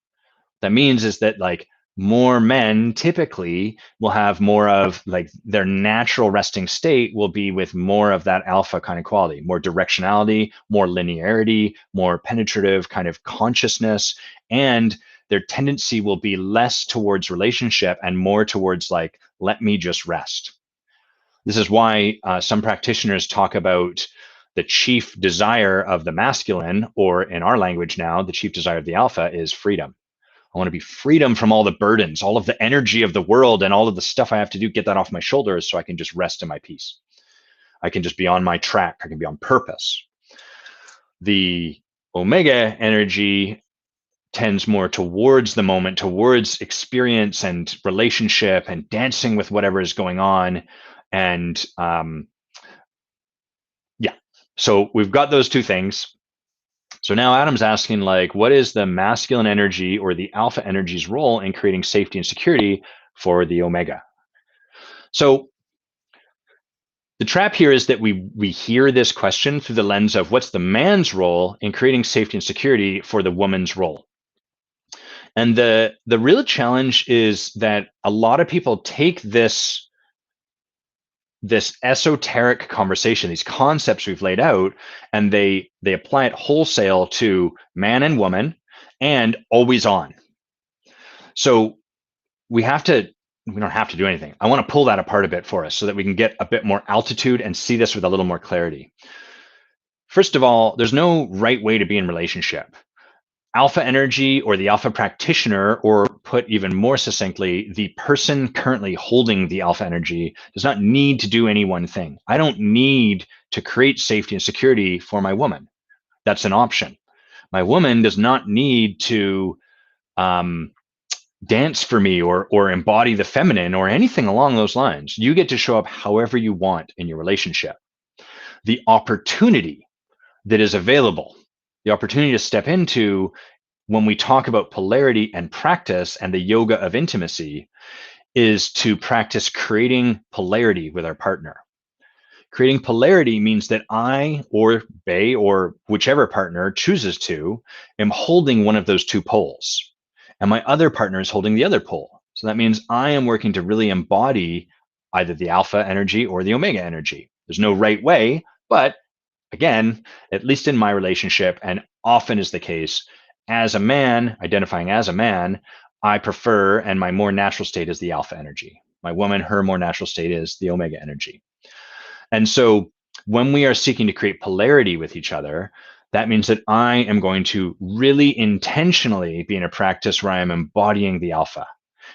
That means is that like more men typically will have more of like their natural resting state will be with more of that alpha kind of quality, more directionality, more linearity, more penetrative kind of consciousness, and their tendency will be less towards relationship and more towards like, let me just rest. This is why some practitioners talk about the chief desire of the masculine, or in our language now, the chief desire of the alpha is freedom. I want to be freedom from all the burdens, all of the energy of the world and all of the stuff I have to do, get that off my shoulders so I can just rest in my peace. I can just be on my track. I can be on purpose. The omega energy tends more towards the moment, towards experience and relationship and dancing with whatever is going on. And yeah, so we've got those two things. So now Adam's asking, like, what is the masculine energy or the alpha energy's role in creating safety and security for the omega? So the trap here is that we hear this question through the lens of what's the man's role in creating safety and security for the woman's role. And the real challenge is that a lot of people take this esoteric conversation, these concepts we've laid out, and they apply it wholesale to man and woman and always on. So we don't have to do anything. I want to pull that apart a bit for us so that we can get a bit more altitude and see this with a little more clarity. First of all, there's no right way to be in relationship. Alpha energy or the alpha practitioner, or put even more succinctly, the person currently holding the alpha energy does not need to do any one thing. I don't need to create safety and security for my woman. That's an option. My woman does not need to dance for me or embody the feminine or anything along those lines. You get to show up however you want in your relationship. The opportunity that is available, the opportunity to step into when we talk about polarity and practice and the yoga of intimacy, is to practice creating polarity with our partner. Creating polarity means that I or Bay or whichever partner chooses to am holding one of those two poles, and my other partner is holding the other pole. So that means I am working to really embody either the alpha energy or the omega energy. There's no right way, but again, at least in my relationship, and often is the case, as a man, identifying as a man, I prefer, and my more natural state is the alpha energy. My woman, her more natural state is the omega energy. And so when we are seeking to create polarity with each other, that means that I am going to really intentionally be in a practice where I am embodying the alpha.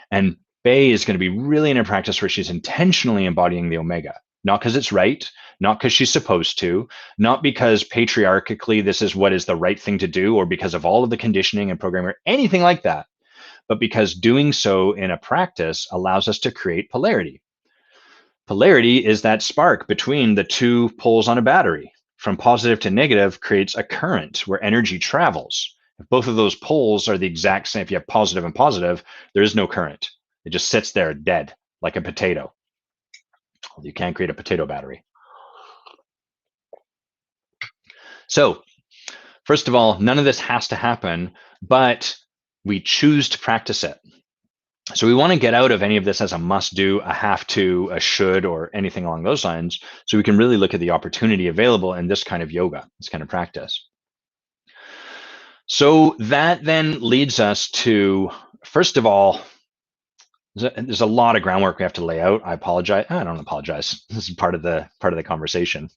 And Bay is going to be really in a practice where she's intentionally embodying the omega, not because it's right, not because she's supposed to, not because patriarchally this is what is the right thing to do, or because of all of the conditioning and programming, or anything like that, but because doing so in a practice allows us to create polarity. Polarity is that spark between the two poles on a battery. From positive to negative creates a current where energy travels. If both of those poles are the exact same, if you have positive and positive, there is no current. It just sits there dead, like a potato. You can't create a potato battery. So first of all, none of this has to happen, but we choose to practice it. So we want to get out of any of this as a must do, a have to, a should, or anything along those lines. So we can really look at the opportunity available in this kind of yoga, this kind of practice. So that then leads us to, first of all, there's a lot of groundwork we have to lay out. I apologize. I don't apologize. This is part of the conversation.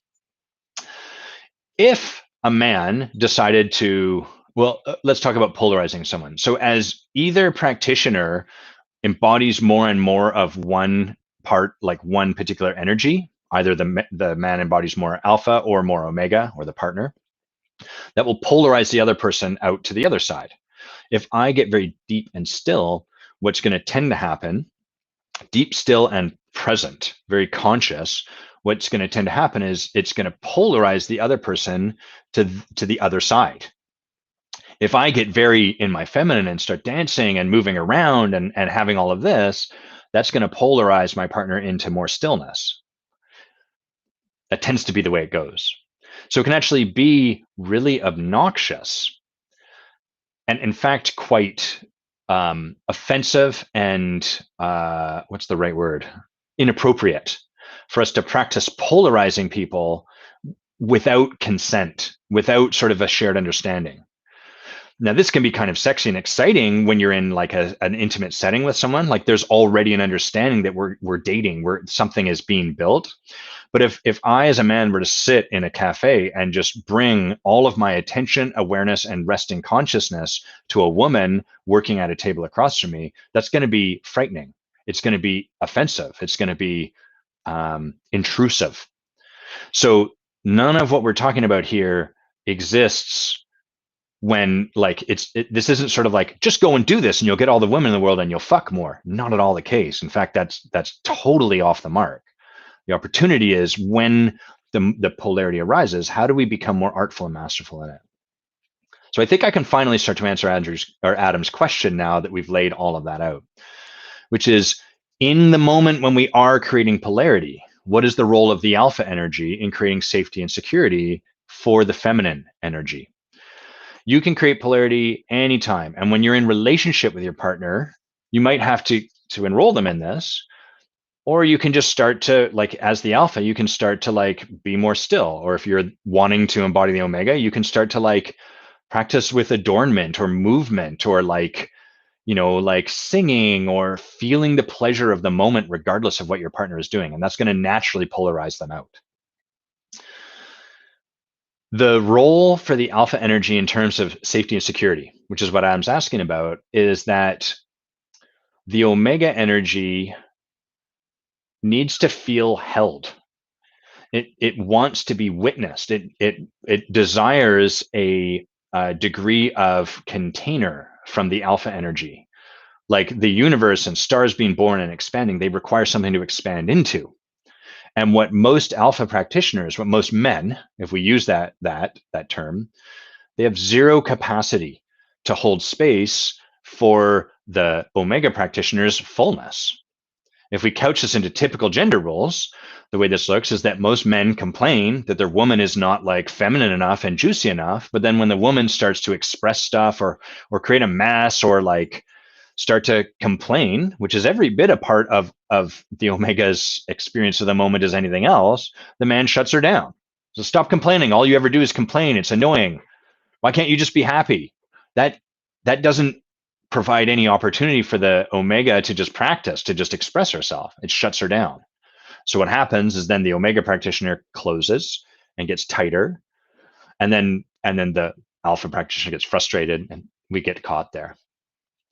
If a man decided to, well, let's talk about polarizing someone. So as either practitioner embodies more and more of one part, like one particular energy, either the man embodies more alpha or more omega, or the partner, that will polarize the other person out to the other side. If I get very deep and still, what's going to tend to happen, deep, still, and present, very conscious, what's going to tend to happen is it's going to polarize the other person to the other side. If I get very in my feminine and start dancing and moving around and having all of this, that's going to polarize my partner into more stillness. That tends to be the way it goes. So it can actually be really obnoxious and, in fact, quite offensive and what's the right word? Inappropriate for us to practice polarizing people without consent, without sort of a shared understanding. Now, this can be kind of sexy and exciting when you're in like an intimate setting with someone. Like there's already an understanding that we're dating, where something is being built. But if I, as a man, were to sit in a cafe and just bring all of my attention, awareness, and resting consciousness to a woman working at a table across from me, that's going to be frightening. It's going to be offensive. It's going to be intrusive. So none of what we're talking about here exists when like this isn't sort of like just go and do this and you'll get all the women in the world and you'll fuck more. Not at all the case. In fact, that's totally off the mark. The opportunity is when the polarity arises, how do we become more artful and masterful in it? So I think I can finally start to answer Adam's question now that we've laid all of that out, which is in the moment when we are creating polarity, what is the role of the alpha energy in creating safety and security for the feminine energy? You can create polarity anytime. And when you're in relationship with your partner, you might have to enroll them in this, or you can just start to, like, as the alpha, you can start to like be more still. Or if you're wanting to embody the omega, you can start to like practice with adornment or movement or like, you know, like singing or feeling the pleasure of the moment, regardless of what your partner is doing. And that's going to naturally polarize them out. The role for the alpha energy in terms of safety and security, which is what Adam's asking about, is that the omega energy needs to feel held. It wants to be witnessed. It desires a degree of container from the alpha energy. Like the universe and stars being born and expanding, they require something to expand into. And what most alpha practitioners, what most men, if we use that term, they have zero capacity to hold space for the omega practitioners' fullness. If we couch this into typical gender roles, the way this looks is that most men complain that their woman is not like feminine enough and juicy enough. But then when the woman starts to express stuff or create a mess or like start to complain, which is every bit a part of the omega's experience of the moment as anything else, the man shuts her down. So stop complaining. All you ever do is complain. It's annoying. Why can't you just be happy? That doesn't provide any opportunity for the omega to just practice, to just express herself. It shuts her down. So what happens is then the omega practitioner closes and gets tighter, and then the alpha practitioner gets frustrated, and we get caught there.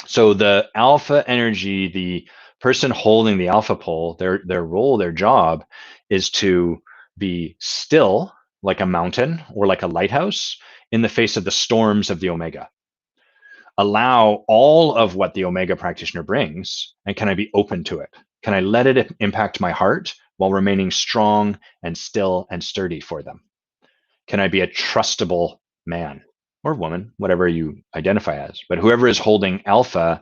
So the alpha energy, the person holding the alpha pole, their role, their job is to be still like a mountain or like a lighthouse in the face of the storms of the omega. Allow all of what the omega practitioner brings, and can I be open to it? Can I let it impact my heart while remaining strong and still and sturdy for them? Can I be a trustable man or woman, whatever you identify as? But whoever is holding alpha,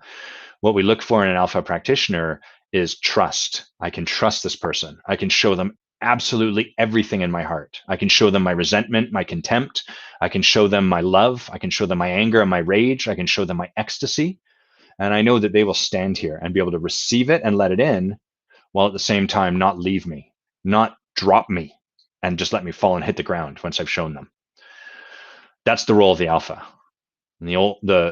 what we look for in an alpha practitioner is trust. I can trust this person. I can show them absolutely everything in my heart. I can show them my resentment, my contempt. I can show them my love. I can show them my anger and my rage. I can show them my ecstasy. And I know that they will stand here and be able to receive it and let it in, while at the same time not leave me, not drop me and just let me fall and hit the ground once I've shown them. That's the role of the alpha. And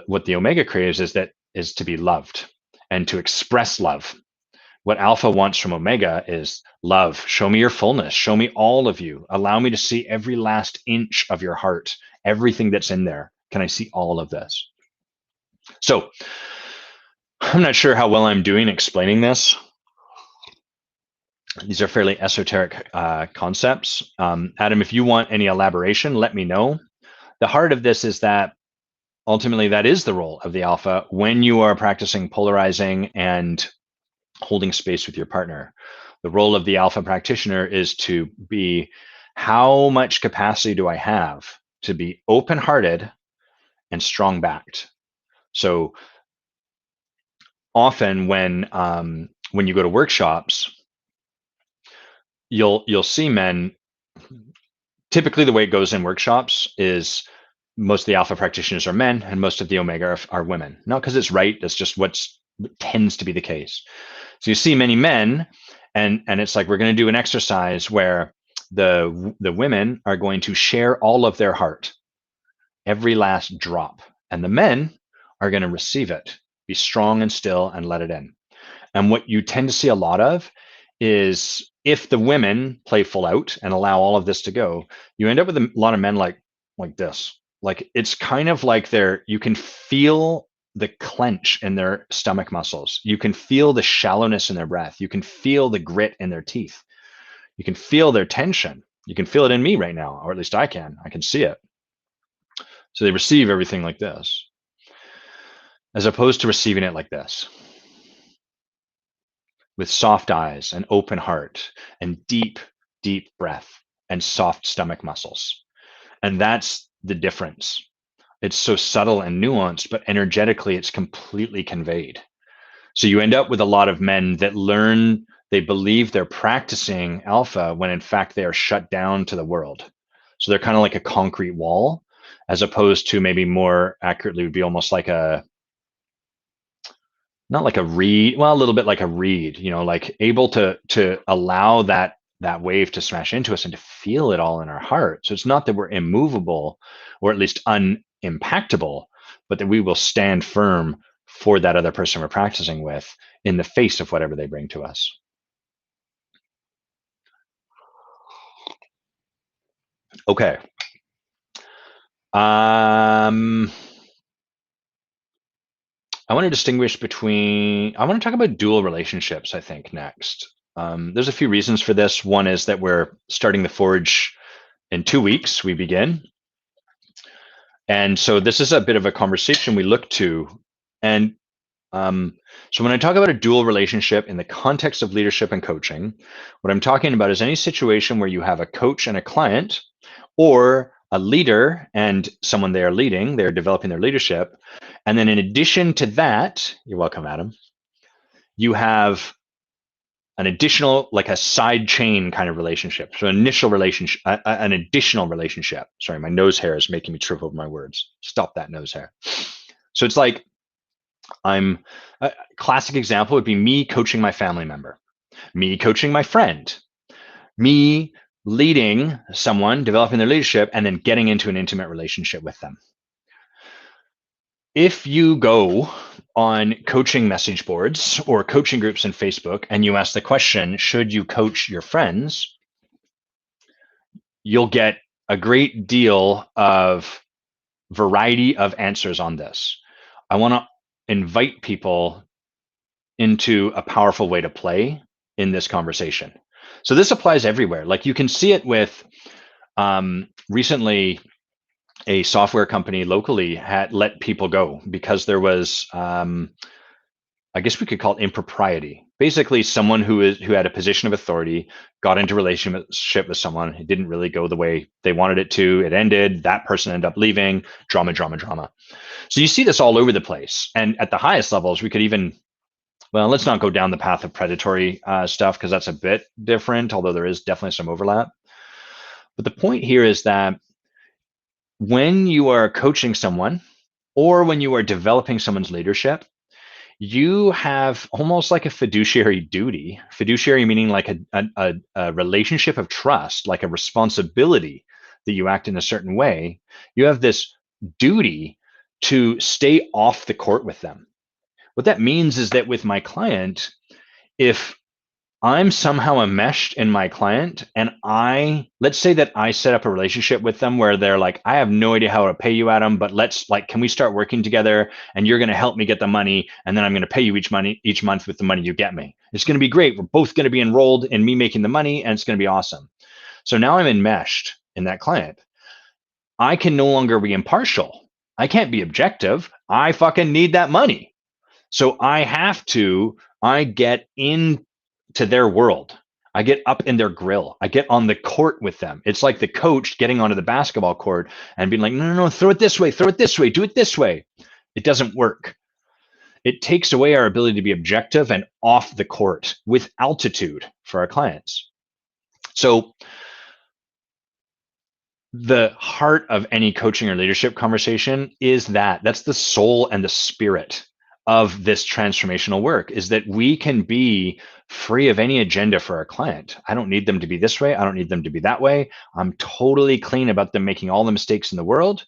what the omega craves is to be loved and to express love. What alpha wants from omega is love. Show me your fullness. Show me all of you. Allow me to see every last inch of your heart, everything that's in there. Can I see all of this? So I'm not sure how well I'm doing explaining this. These are fairly esoteric concepts. Adam, if you want any elaboration, let me know. The heart of this is that ultimately that is the role of the alpha when you are practicing polarizing and holding space with your partner. The role of the alpha practitioner is to be, how much capacity do I have to be open-hearted and strong-backed? So often when you go to workshops, you'll see men. Typically, the way it goes in workshops is most of the alpha practitioners are men and most of the omega are women. Not because it's right, that's just what tends to be the case. So you see many men, and it's like, we're going to do an exercise where the women are going to share all of their heart, every last drop, and the men are going to receive it, be strong and still, and let it in. And what you tend to see a lot of is, if the women play full out and allow all of this to go, you end up with a lot of men like this. Like, it's kind of like you can feel the clench in their stomach muscles. You can feel the shallowness in their breath. You can feel the grit in their teeth. You can feel their tension. You can feel it in me right now, or at least I can. I can see it. So they receive everything like this, as opposed to receiving it like this, with soft eyes and open heart and deep, deep breath and soft stomach muscles. And that's the difference. It's so subtle and nuanced, but energetically it's completely conveyed. So you end up with a lot of men that they believe they're practicing alpha when in fact they are shut down to the world. So they're kind of like a concrete wall, as opposed to, maybe more accurately would be almost like not like a reed, well, a little bit like a reed, like able to allow that wave to smash into us and to feel it all in our heart. So it's not that we're immovable, or at least unimpactable, but that we will stand firm for that other person we're practicing with in the face of whatever they bring to us. Okay. I want to distinguish between, I want to talk about dual relationships, I think, next. There's a few reasons for this. One is that we're starting the Forge in 2 weeks, we begin. And so this is a bit of a conversation we look to. And so when I talk about a dual relationship in the context of leadership and coaching, what I'm talking about is any situation where you have a coach and a client, or a leader and someone they are leading, they're developing their leadership. And then in addition to that, you're welcome, Adam, you have an additional, like a side chain kind of relationship. So initial relationship, an additional relationship. Sorry, my nose hair is making me trip over my words. Stop that nose hair. So it's like, a classic example would be me coaching my family member, me coaching my friend, me leading someone, developing their leadership, and then getting into an intimate relationship with them. If you go on coaching message boards or coaching groups in Facebook and you ask the question, should you coach your friends? You'll get a great deal of variety of answers on this. I want to invite people into a powerful way to play in this conversation. So this applies everywhere. Like, you can see it with recently, a software company locally had let people go because there was, I guess we could call it impropriety. Basically, someone who had a position of authority got into relationship with someone. It didn't really go the way they wanted it to. It ended. That person ended up leaving. Drama, drama, drama. So you see this all over the place. And at the highest levels, we could even, well, let's not go down the path of predatory stuff because that's a bit different, although there is definitely some overlap. But the point here is that when you are coaching someone or when you are developing someone's leadership, you have almost like a fiduciary duty. Fiduciary meaning like a relationship of trust, like a responsibility that you act in a certain way. You have this duty to stay off the court with them. What that means is that with my client, if I'm somehow enmeshed in my client and let's say that I set up a relationship with them where they're like, I have no idea how to pay you, Adam, but can we start working together and you're going to help me get the money and then I'm going to pay you each month with the money you get me. It's going to be great. We're both going to be enrolled in me making the money and it's going to be awesome. So now I'm enmeshed in that client. I can no longer be impartial. I can't be objective. I fucking need that money. So I get into their world. I get up in their grill. I get on the court with them. It's like the coach getting onto the basketball court and being like, no, throw it this way, do it this way. It doesn't work. It takes away our ability to be objective and off the court with altitude for our clients. So the heart of any coaching or leadership conversation is that's the soul and the spirit of this transformational work, is that we can be free of any agenda for our client. I don't need them to be this way. I don't need them to be that way. I'm totally clean about them making all the mistakes in the world.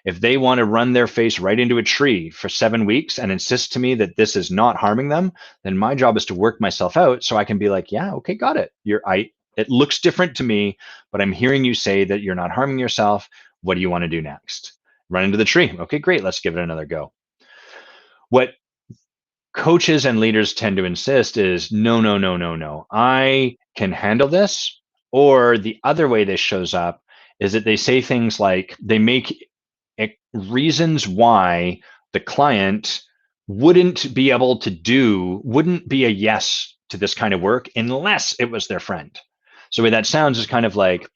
If they want to run their face right into a tree for 7 weeks and insist to me that this is not harming them, then my job is to work myself out so I can be like, yeah, okay, got it. It looks different to me, but I'm hearing you say that you're not harming yourself. What do you want to do next? Run into the tree. Okay, great. Let's give it another go. What coaches and leaders tend to insist is no, no, no, no, no. I can handle this. Or the other way this shows up is that they say things like they make reasons why the client wouldn't be a yes to this kind of work unless it was their friend. So the way that sounds is kind of like,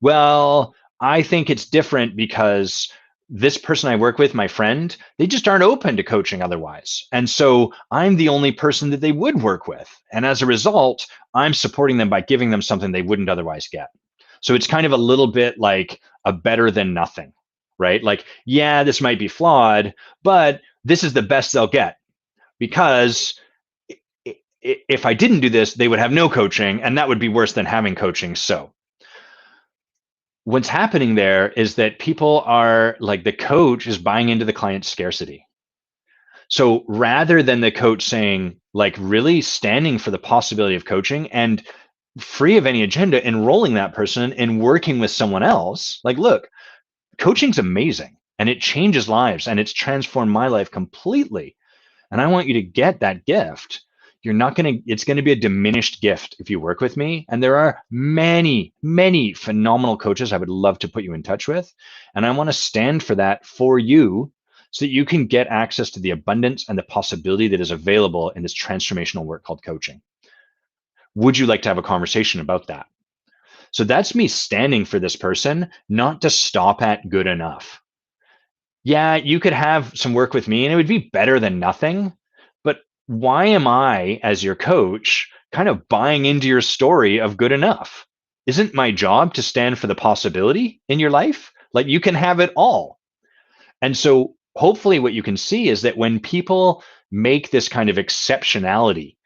well, I think it's different because this person I work with, my friend, they just aren't open to coaching otherwise. And so I'm the only person that they would work with. And as a result, I'm supporting them by giving them something they wouldn't otherwise get. So it's kind of a little bit like a better than nothing, right? Like, yeah, this might be flawed, but this is the best they'll get because if I didn't do this, they would have no coaching and that would be worse than having coaching. So what's happening there is that people are like, the coach is buying into the client's scarcity. So rather than the coach saying, like, really standing for the possibility of coaching and free of any agenda, enrolling that person and working with someone else, like, look, coaching's amazing and it changes lives and it's transformed my life completely. And I want you to get that gift. It's going to be a diminished gift if you work with me. And there are many, many phenomenal coaches I would love to put you in touch with. And I want to stand for that for you so that you can get access to the abundance and the possibility that is available in this transformational work called coaching. Would you like to have a conversation about that? So that's me standing for this person, not to stop at good enough. Yeah, you could have some work with me and it would be better than nothing. But why am I, as your coach, kind of buying into your story of good enough? Isn't my job to stand for the possibility in your life? Like, you can have it all. And so hopefully what you can see is that when people make this kind of exceptionality,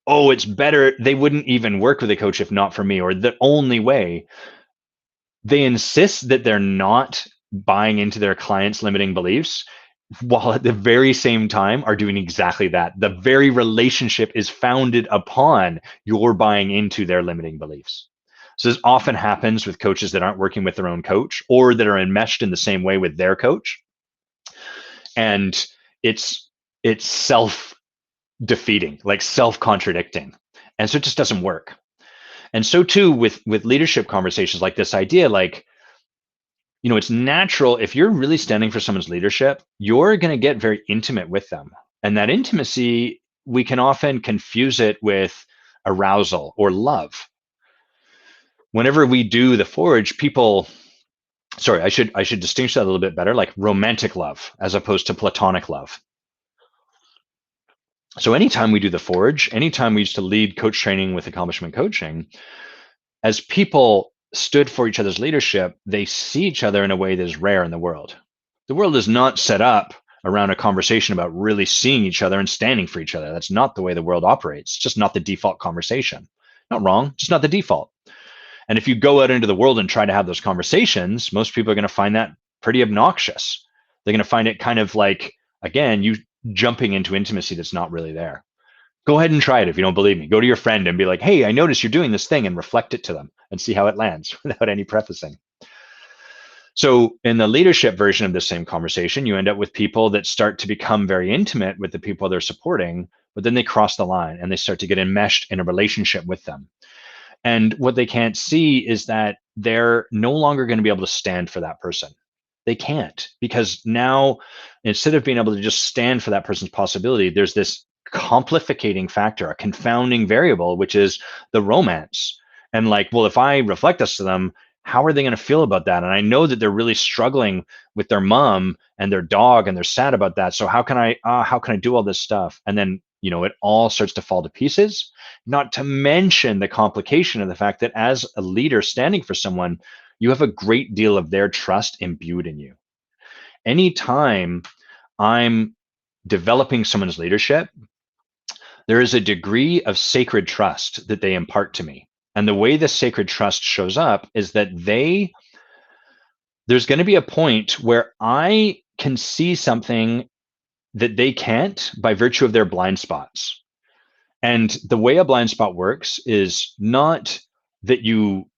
oh, it's better, they wouldn't even work with a coach if not for me, or the only way, they insist that they're not buying into their clients' limiting beliefs, while at the very same time are doing exactly that. The very relationship is founded upon your buying into their limiting beliefs. So this often happens with coaches that aren't working with their own coach or that are enmeshed in the same way with their coach. And it's self-defeating, like self-contradicting. And so it just doesn't work. And so too with leadership conversations, like this idea, like, it's natural if you're really standing for someone's leadership, you're going to get very intimate with them. And that intimacy, we can often confuse it with arousal or love. Whenever we do the forge, I should distinguish that a little bit better, like romantic love as opposed to platonic love. So anytime we do the Forge, anytime we used to lead coach training with accomplishment coaching, as people stood for each other's leadership, they see each other in a way that is rare in the world. The world is not set up around a conversation about really seeing each other and standing for each other. That's not the way the world operates. It's just not the default conversation. Not wrong, just not the default. And if you go out into the world and try to have those conversations, most people are going to find that pretty obnoxious. They're going to find it kind of like, again, you jumping into intimacy that's not really there. Go ahead and try it if you don't believe me. Go to your friend and be like, hey, I noticed you're doing this thing, and reflect it to them and see how it lands without any prefacing. So in the leadership version of the same conversation, you end up with people that start to become very intimate with the people they're supporting, but then they cross the line and they start to get enmeshed in a relationship with them. And what they can't see is that they're no longer going to be able to stand for that person. They can't, because now, instead of being able to just stand for that person's possibility, there's this complicating factor, a confounding variable, which is the romance. And like, well, if I reflect this to them, how are they going to feel about that? And I know that they're really struggling with their mom and their dog, and they're sad about that. So how can I do all this stuff? And then, it all starts to fall to pieces. Not to mention the complication of the fact that as a leader standing for someone, you have a great deal of their trust imbued in you. Anytime I'm developing someone's leadership, there is a degree of sacred trust that they impart to me. And the way the sacred trust shows up is that there's going to be a point where I can see something that they can't by virtue of their blind spots. And the way a blind spot works is not that you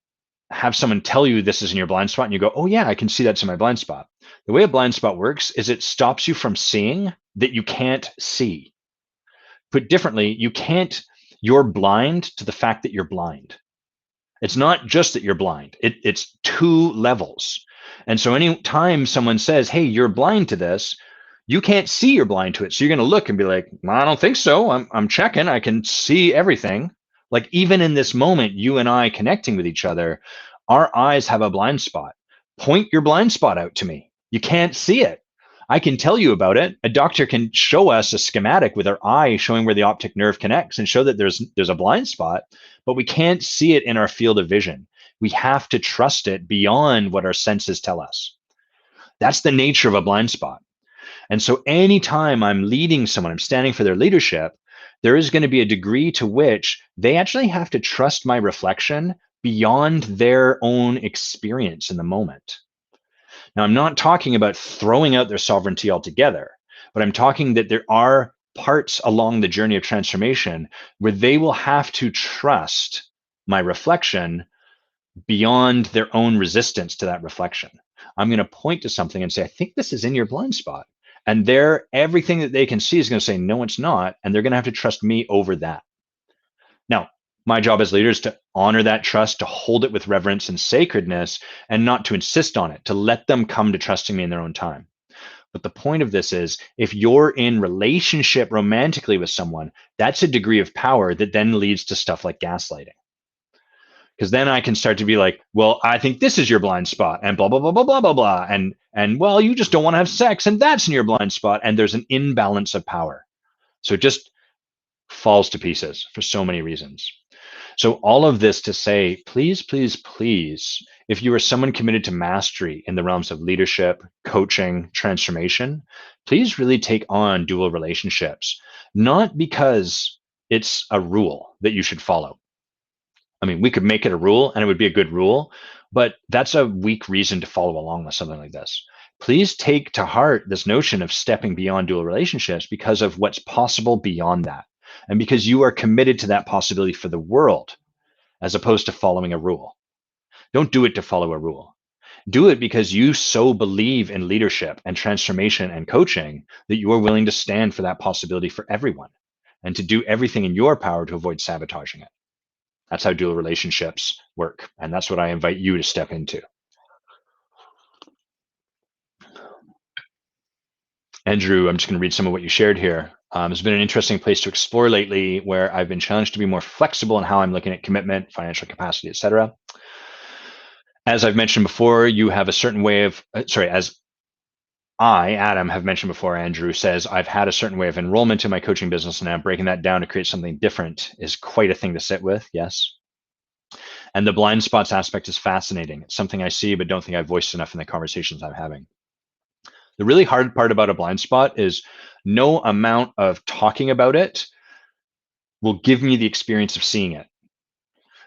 have someone tell you this is in your blind spot and you go, oh yeah, I can see that's in my blind spot. The way a blind spot works is it stops you from seeing that you can't see. Put differently, you're blind to the fact that you're blind. It's not just that you're blind. It's two levels. And so anytime someone says, hey, you're blind to this, you can't see you're blind to it. So you're going to look and be like, I don't think so. I'm checking. I can see everything. Like, even in this moment, you and I connecting with each other, our eyes have a blind spot. Point your blind spot out to me. You can't see it. I can tell you about it. A doctor can show us a schematic with our eye showing where the optic nerve connects and show that there's a blind spot, but we can't see it in our field of vision. We have to trust it beyond what our senses tell us. That's the nature of a blind spot. And so anytime I'm leading someone, I'm standing for their leadership, there is going to be a degree to which they actually have to trust my reflection beyond their own experience in the moment. Now, I'm not talking about throwing out their sovereignty altogether, but I'm talking that there are parts along the journey of transformation where they will have to trust my reflection beyond their own resistance to that reflection. I'm going to point to something and say, I think this is in your blind spot. And everything that they can see is going to say, no, it's not. And they're going to have to trust me over that. Now, my job as leader is to honor that trust, to hold it with reverence and sacredness, and not to insist on it, to let them come to trusting me in their own time. But the point of this is, if you're in relationship romantically with someone, that's a degree of power that then leads to stuff like gaslighting. Because then I can start to be like, well, I think this is your blind spot, and blah, blah, blah, blah, blah, blah, blah. And well, you just don't want to have sex, and that's in your blind spot. And there's an imbalance of power. So it just falls to pieces for so many reasons. So all of this to say, please, please, please, if you are someone committed to mastery in the realms of leadership, coaching, transformation, please really take on dual relationships, not because it's a rule that you should follow. I mean, we could make it a rule and it would be a good rule, but that's a weak reason to follow along with something like this. Please take to heart this notion of stepping beyond dual relationships because of what's possible beyond that. And because you are committed to that possibility for the world, as opposed to following a rule. Don't do it to follow a rule. Do it because you so believe in leadership and transformation and coaching that you are willing to stand for that possibility for everyone and to do everything in your power to avoid sabotaging it. That's how dual relationships work. And that's what I invite you to step into. Andrew, I'm just going to read some of what you shared here. It's been an interesting place to explore lately where I've been challenged to be more flexible in how I'm looking at commitment, financial capacity, etc. As I've mentioned before, you have a certain way of, as Adam, have mentioned before, Andrew says, I've had a certain way of enrollment in my coaching business, and now breaking that down to create something different is quite a thing to sit with. Yes. And the blind spots aspect is fascinating. It's something I see, but don't think I've voiced enough in the conversations I'm having. The really hard part about a blind spot is no amount of talking about it will give me the experience of seeing it.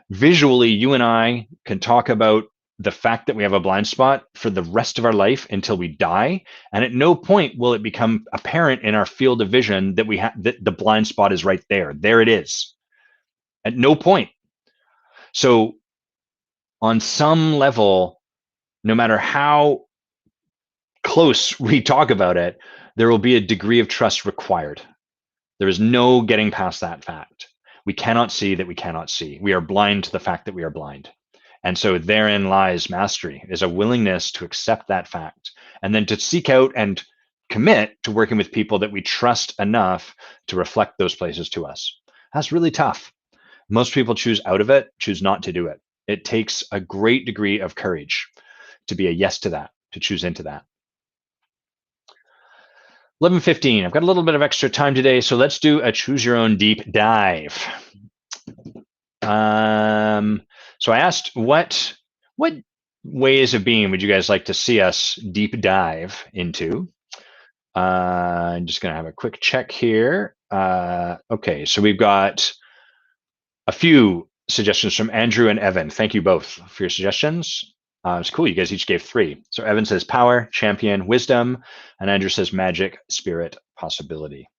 Visually, you and I can talk about the fact that we have a blind spot for the rest of our life until we die, and at no point will it become apparent in our field of vision that that the blind spot is right there. There it is. At no point. So on some level, no matter how close we talk about it, there will be a degree of trust required. There is no getting past that fact. We cannot see that we cannot see. We are blind to the fact that we are blind. And so therein lies mastery, is a willingness to accept that fact and then to seek out and commit to working with people that we trust enough to reflect those places to us. That's really tough. Most people choose out of it, choose not to do it. It takes a great degree of courage to be a yes to that, to choose into that. 11:15. I've got a little bit of extra time today, so let's do a choose your own deep dive. So I asked what ways of being would you guys like to see us deep dive into? I'm just gonna have a quick check here. Okay, so we've got a few suggestions from Andrew and Evan. Thank you both for your suggestions. It's cool. You guys each gave 3. So Evan says power, champion, wisdom, and Andrew says magic, spirit, possibility.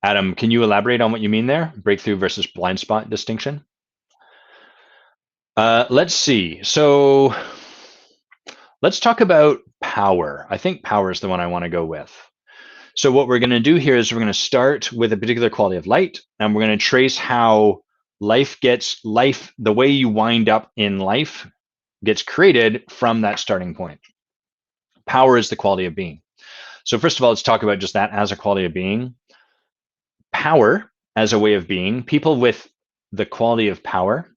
Adam, can you elaborate on what you mean there? Breakthrough versus blind spot distinction? Let's see. So let's talk about power. I think power is the one I want to go with. So what we're going to do here is we're going to start with a particular quality of light, and we're going to trace how the way you wind up in life gets created from that starting point. Power is the quality of being. So first of all, let's talk about just that as a quality of being. Power as a way of being, people with the quality of power,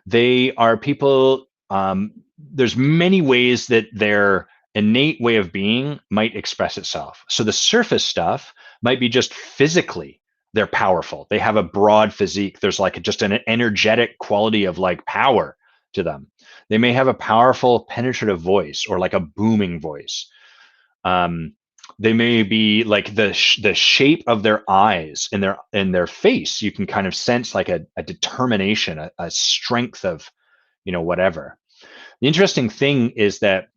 they are people, there's many ways that their innate way of being might express itself. So the surface stuff might be just physically, they're powerful. They have a broad physique. There's like just an energetic quality of like power to them. They may have a powerful penetrative voice or like a booming voice. They may be like the shape of their eyes in their face. You can kind of sense like a determination, a strength of, whatever. The interesting thing is that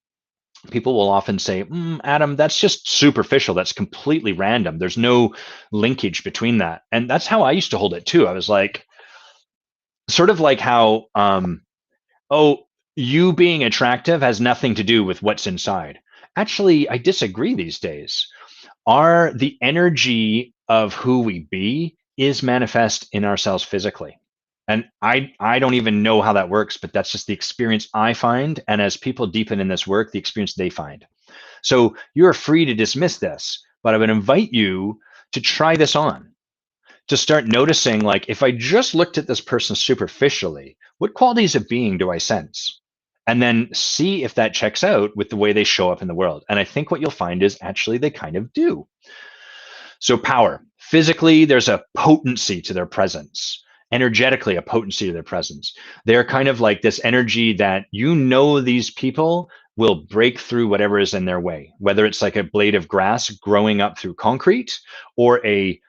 people will often say, Adam, that's just superficial. That's completely random. There's no linkage between that. And that's how I used to hold it too. I was like, sort of like how, you being attractive has nothing to do with what's inside. Actually, I disagree these days. The energy of who we be is manifest in ourselves physically. And I don't even know how that works, but that's just the experience I find. And as people deepen in this work, the experience they find. So you're free to dismiss this, but I would invite you to try this on, to start noticing, like, if I just looked at this person superficially, what qualities of being do I sense? And then see if that checks out with the way they show up in the world. And I think what you'll find is actually they kind of do. So power, physically, there's a potency to their presence. Energetically, a potency to their presence. They're kind of like this energy that these people will break through whatever is in their way, whether it's like a blade of grass growing up through concrete or a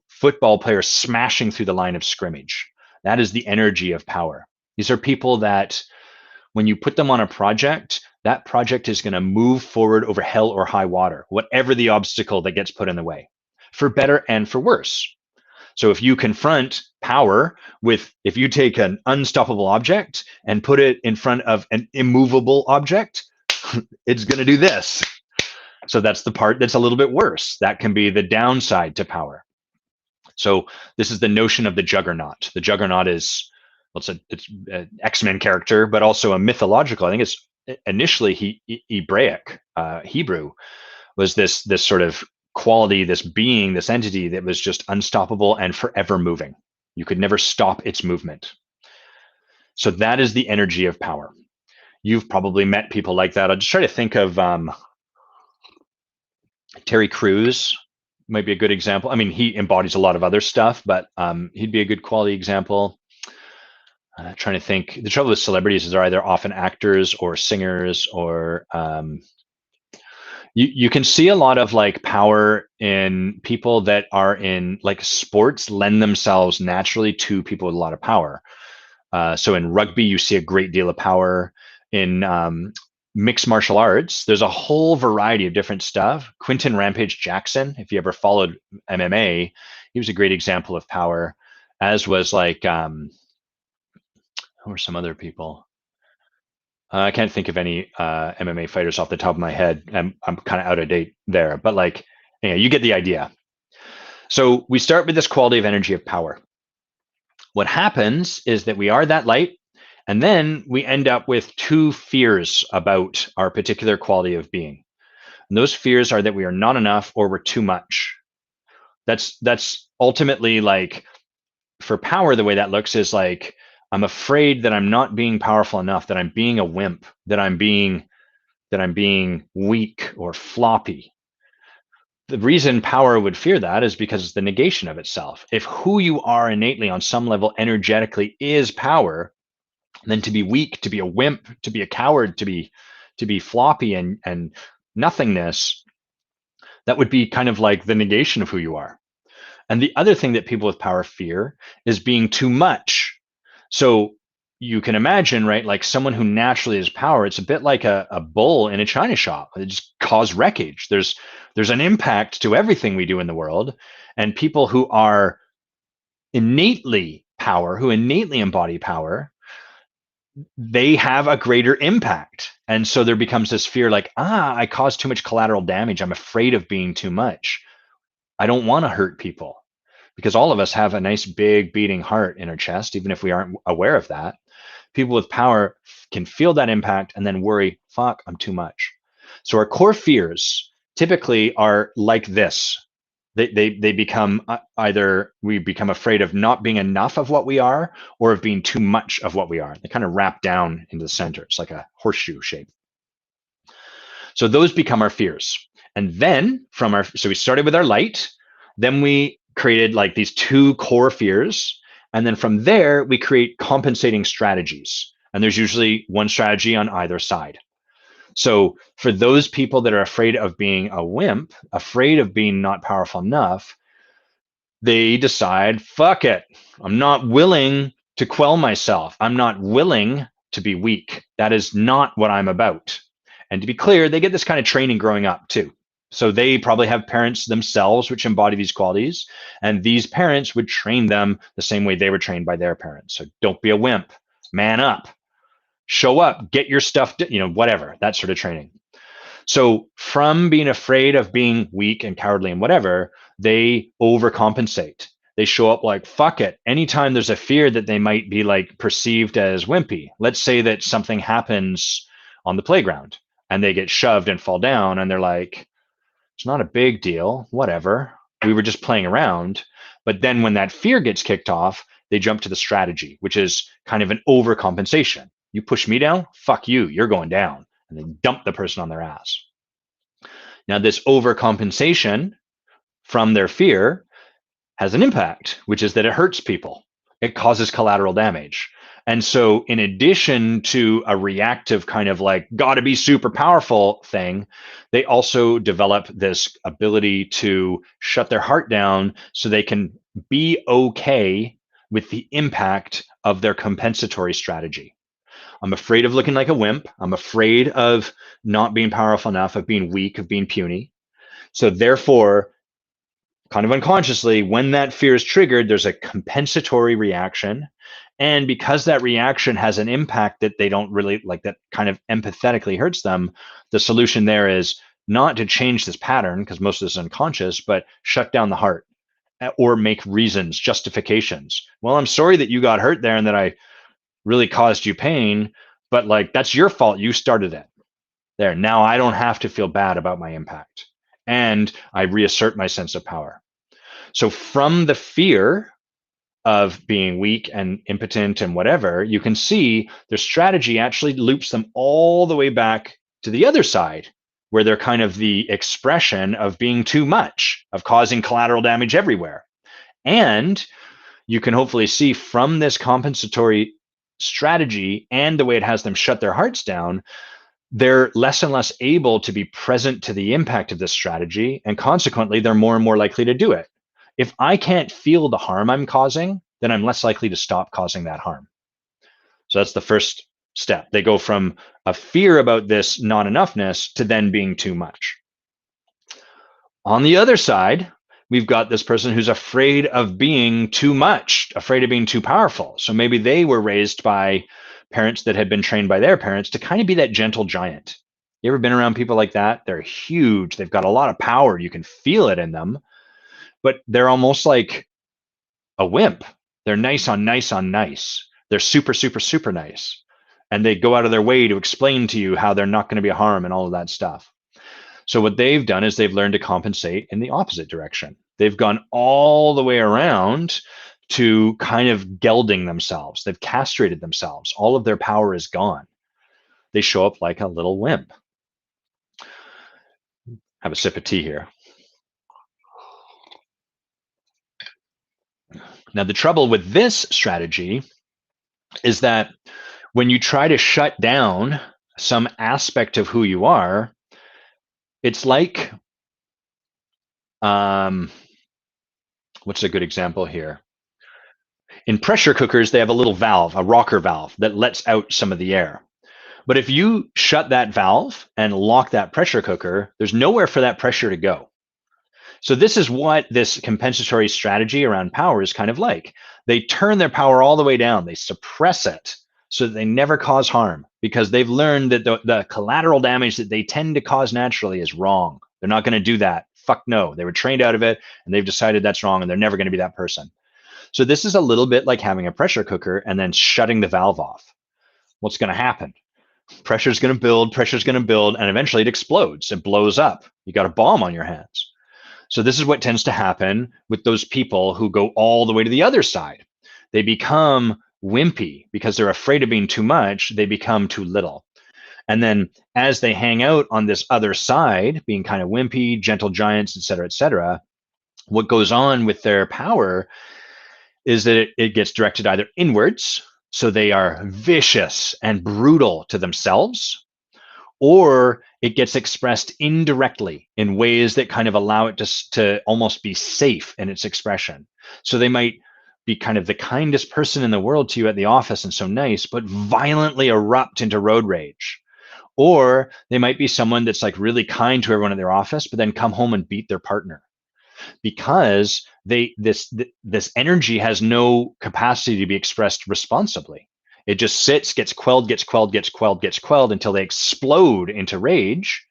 football player smashing through the line of scrimmage. That is the energy of power. These are people that when you put them on a project, that project is going to move forward over hell or high water, whatever the obstacle that gets put in the way, for better and for worse. So if you confront power if you take an unstoppable object and put it in front of an immovable object, it's going to do this. So that's the part that's a little bit worse. That can be the downside to power. So this is the notion of the juggernaut. The juggernaut is, it's an X-Men character, but also a mythological. I think it's initially Hebraic, Hebrew, was this sort of quality, this being, this entity that was just unstoppable and forever moving. You could never stop its movement. So that is the energy of power. You've probably met people like that. I'll just try to think of Terry Crews might be a good example. I mean, he embodies a lot of other stuff, but he'd be a good quality example. Trying to think. The trouble with celebrities is they're either often actors or singers, or you can see a lot of like power in people that are in like sports lend themselves naturally to people with a lot of power. So in rugby, you see a great deal of power. In mixed martial arts, there's a whole variety of different stuff. Quinton Rampage Jackson, if you ever followed MMA, he was a great example of power, as was like, who are some other people? I can't think of any MMA fighters off the top of my head. I'm kind of out of date there, but like, you get the idea. So we start with this quality of energy of power. What happens is that we are that light, and then we end up with two fears about our particular quality of being. And those fears are that we are not enough or we're too much. That's ultimately like, for power, the way that looks is like, I'm afraid that I'm not being powerful enough, that I'm being a wimp, that I'm being weak or floppy. The reason power would fear that is because it's the negation of itself. If who you are innately on some level energetically is power, then to be weak, to be a wimp, to be a coward, to be floppy and nothingness, that would be kind of like the negation of who you are. And the other thing that people with power fear is being too much. So you can imagine, right? Like someone who naturally has power, it's a bit like a bull in a china shop. It just cause wreckage. There's an impact to everything we do in the world. And people who are innately power, who innately embody power, they have a greater impact. And so there becomes this fear like, I caused too much collateral damage. I'm afraid of being too much. I don't want to hurt people, because all of us have a nice big beating heart in our chest, even if we aren't aware of that. People with power can feel that impact and then worry, fuck, I'm too much. So our core fears typically are like this. They become either we become afraid of not being enough of what we are, or of being too much of what we are. They kind of wrap down into the center. It's like a horseshoe shape. So those become our fears. And then so we started with our light, then we created like these two core fears. And then from there, we create compensating strategies. And there's usually one strategy on either side. So for those people that are afraid of being a wimp, afraid of being not powerful enough, they decide, fuck it. I'm not willing to quell myself. I'm not willing to be weak. That is not what I'm about. And to be clear, they get this kind of training growing up too. So they probably have parents themselves which embody these qualities, and these parents would train them the same way they were trained by their parents. So don't be a wimp, man up, show up, get your stuff, whatever, that sort of training. So from being afraid of being weak and cowardly and whatever, they overcompensate. They show up like, fuck it. Anytime there's a fear that they might be like perceived as wimpy, let's say that something happens on the playground and they get shoved and fall down, and they're like, it's not a big deal, whatever. We were just playing around. But then when that fear gets kicked off, they jump to the strategy, which is kind of an overcompensation. You push me down, fuck you, you're going down. And they dump the person on their ass. Now, this overcompensation from their fear has an impact, which is that it hurts people. It causes collateral damage. And so, in addition to a reactive kind of like, gotta be super powerful thing, they also develop this ability to shut their heart down so they can be okay with the impact of their compensatory strategy. I'm afraid of looking like a wimp. I'm afraid of not being powerful enough, of being weak, of being puny. So, therefore, kind of unconsciously, when that fear is triggered, there's a compensatory reaction. And because that reaction has an impact that they don't really like, that kind of empathetically hurts them, the solution there is not to change this pattern, because most of this is unconscious, but shut down the heart or make reasons, justifications. Well, I'm sorry that you got hurt there and that I really caused you pain, but like, that's your fault. You started it there. Now I don't have to feel bad about my impact. And I reassert my sense of power. So from the fear, of being weak and impotent and whatever, you can see their strategy actually loops them all the way back to the other side, where they're kind of the expression of being too much, of causing collateral damage everywhere. And you can hopefully see from this compensatory strategy and the way it has them shut their hearts down, they're less and less able to be present to the impact of this strategy. And consequently, they're more and more likely to do it. If I can't feel the harm I'm causing, then I'm less likely to stop causing that harm. So that's the first step. They go from a fear about this not enoughness to then being too much. On the other side, we've got this person who's afraid of being too much, afraid of being too powerful. So maybe they were raised by parents that had been trained by their parents to kind of be that gentle giant. You ever been around people like that? They're huge. They've got a lot of power. You can feel it in them, but they're almost like a wimp. They're nice on nice on nice. They're super, super, super nice. And they go out of their way to explain to you how they're not going to be a harm and all of that stuff. So what they've done is they've learned to compensate in the opposite direction. They've gone all the way around to kind of gelding themselves. They've castrated themselves. All of their power is gone. They show up like a little wimp. Have a sip of tea here. Now, the trouble with this strategy is that when you try to shut down some aspect of who you are, it's like, what's a good example here? In pressure cookers, they have a little valve, a rocker valve, that lets out some of the air. But if you shut that valve and lock that pressure cooker, there's nowhere for that pressure to go. So this is what this compensatory strategy around power is kind of like. They turn their power all the way down. They suppress it so that they never cause harm, because they've learned that the collateral damage that they tend to cause naturally is wrong. They're not going to do that. Fuck no. They were trained out of it, and they've decided that's wrong, and they're never going to be that person. So this is a little bit like having a pressure cooker and then shutting the valve off. What's going to happen? Pressure's going to build, and eventually it explodes. It blows up. You got a bomb on your hands. So this is what tends to happen with those people who go all the way to the other side. They become wimpy because they're afraid of being too much. They become too little. And then as they hang out on this other side, being kind of wimpy, gentle giants, et cetera, what goes on with their power is that it gets directed either inwards, so they are vicious and brutal to themselves, or it gets expressed indirectly in ways that kind of allow it to almost be safe in its expression. So they might be kind of the kindest person in the world to you at the office and so nice, but violently erupt into road rage. Or they might be someone that's like really kind to everyone at their office, but then come home and beat their partner, because this energy has no capacity to be expressed responsibly. It just sits, gets quelled, gets quelled, gets quelled, gets quelled until they explode into rage,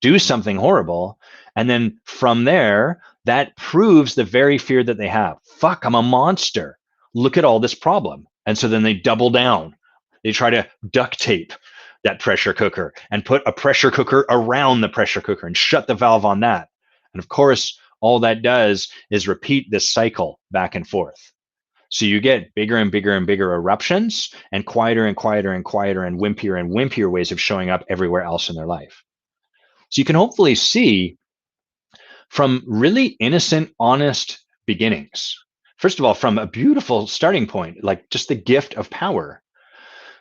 do something horrible, and then from there, that proves the very fear that they have. Fuck, I'm a monster. Look at all this problem. And so then they double down. They try to duct tape that pressure cooker and put a pressure cooker around the pressure cooker and shut the valve on that. And of course, all that does is repeat this cycle back and forth. So you get bigger and bigger and bigger eruptions, and quieter and quieter and quieter and wimpier ways of showing up everywhere else in their life. So you can hopefully see from really innocent, honest beginnings. First of all, from a beautiful starting point, like just the gift of power,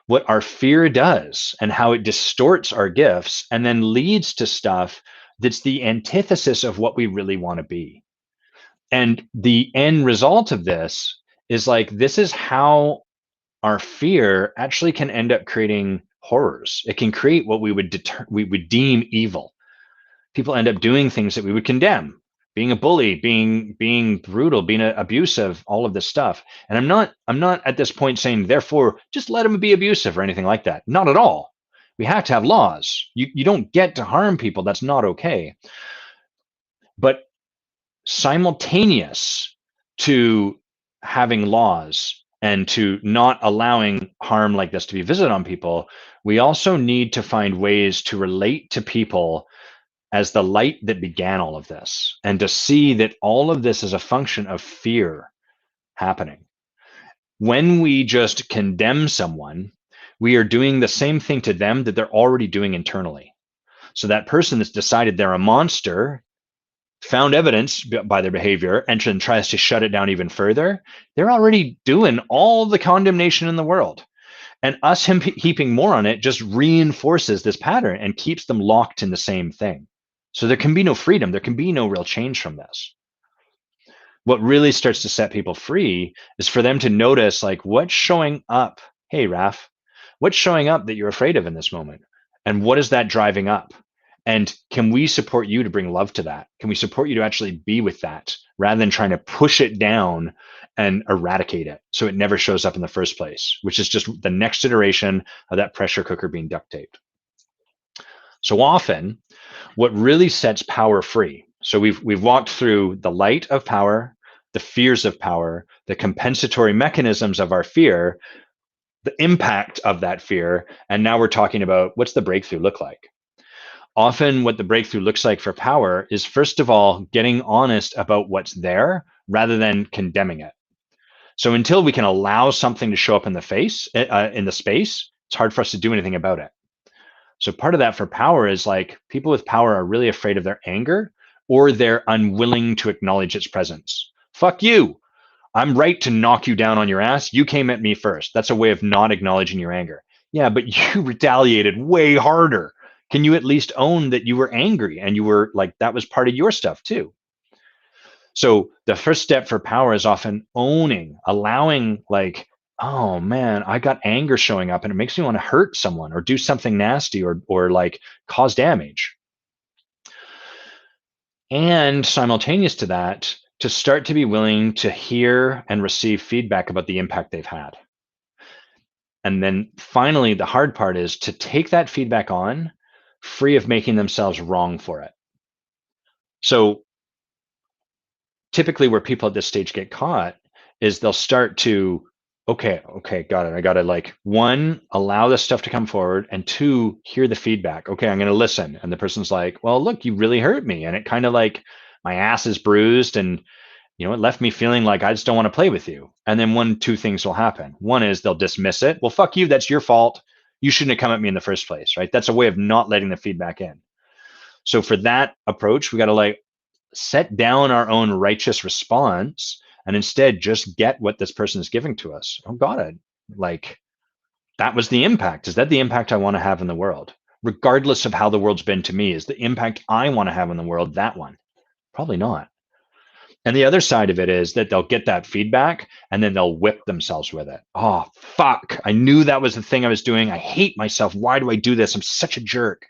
what our fear does and how it distorts our gifts and then leads to stuff that's the antithesis of what we really want to be. And the end result of this is like, this is how our fear actually can end up creating horrors. It can create what we would deem evil. People end up doing things that we would condemn, being a bully, being brutal, being abusive, all of this stuff. And I'm not at this point saying, therefore, just let them be abusive or anything like that. Not at all. We have to have laws. You don't get to harm people. That's not okay. But simultaneous to having laws and to not allowing harm like this to be visited on people, we also need to find ways to relate to people as the light that began all of this, and to see that all of this is a function of fear happening. When we just condemn someone, we are doing the same thing to them that they're already doing internally. So that person that's decided they're a monster, found evidence by their behavior, and then tries to shut it down even further, they're already doing all the condemnation in the world. And us heaping more on it just reinforces this pattern and keeps them locked in the same thing. So there can be no freedom. There can be no real change from this. What really starts to set people free is for them to notice, like, what's showing up. Hey, Raf, what's showing up that you're afraid of in this moment? And what is that driving up? And can we support you to bring love to that? Can we support you to actually be with that rather than trying to push it down and eradicate it so it never shows up in the first place, which is just the next iteration of that pressure cooker being duct taped. So often, what really sets power free. So we've walked through the light of power, the fears of power, the compensatory mechanisms of our fear, the impact of that fear, and now we're talking about what's the breakthrough look like. Often what the breakthrough looks like for power is, first of all, getting honest about what's there rather than condemning it. So until we can allow something to show up in the face, in the space, it's hard for us to do anything about it. So part of that for power is like people with power are really afraid of their anger, or they're unwilling to acknowledge its presence. Fuck you. I'm right to knock you down on your ass. You came at me first. That's a way of not acknowledging your anger. Yeah, but you retaliated way harder. Can you at least own that you were angry and you were like, that was part of your stuff too? So the first step for power is often owning, allowing, like, oh man, I got anger showing up and it makes me want to hurt someone or do something nasty or like cause damage. And simultaneous to that, to start to be willing to hear and receive feedback about the impact they've had. And then finally, the hard part is to take that feedback on, free of making themselves wrong for it. So typically where people at this stage get caught is they'll start to, okay, got it. I got to, like, one, allow this stuff to come forward, and two, hear the feedback. Okay, I'm going to listen. And the person's like, well, look, you really hurt me. And it kind of like my ass is bruised and, you know, it left me feeling like I just don't want to play with you. And then two things will happen. One is they'll dismiss it. Well, fuck you. That's your fault. You shouldn't have come at me in the first place, right? That's a way of not letting the feedback in. So for that approach, we got to like set down our own righteous response and instead just get what this person is giving to us. Oh, got it. Like, that was the impact. Is that the impact I want to have in the world? Regardless of how the world's been to me, is the impact I want to have in the world that one? Probably not. And the other side of it is that they'll get that feedback and then they'll whip themselves with it. Oh, fuck. I knew that was the thing I was doing. I hate myself. Why do I do this? I'm such a jerk.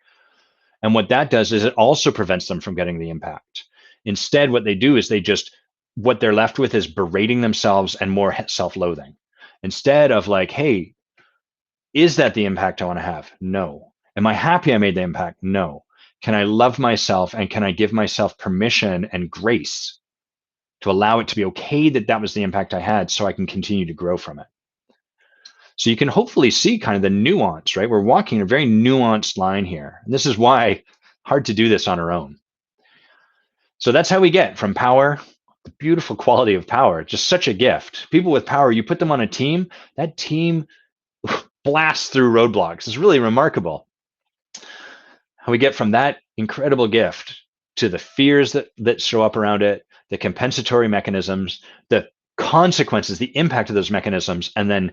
And what that does is it also prevents them from getting the impact. Instead, what they do is what they're left with is berating themselves and more self-loathing. Instead of like, hey, is that the impact I want to have? No. Am I happy I made the impact? No. Can I love myself and can I give myself permission and grace to allow it to be okay that that was the impact I had so I can continue to grow from it? So you can hopefully see kind of the nuance, right? We're walking a very nuanced line here. And this is why hard to do this on our own. So that's how we get from power, the beautiful quality of power, just such a gift. People with power, you put them on a team, that team blasts through roadblocks. It's really remarkable how we get from that incredible gift to the fears that show up around it, the compensatory mechanisms, the consequences, the impact of those mechanisms, and then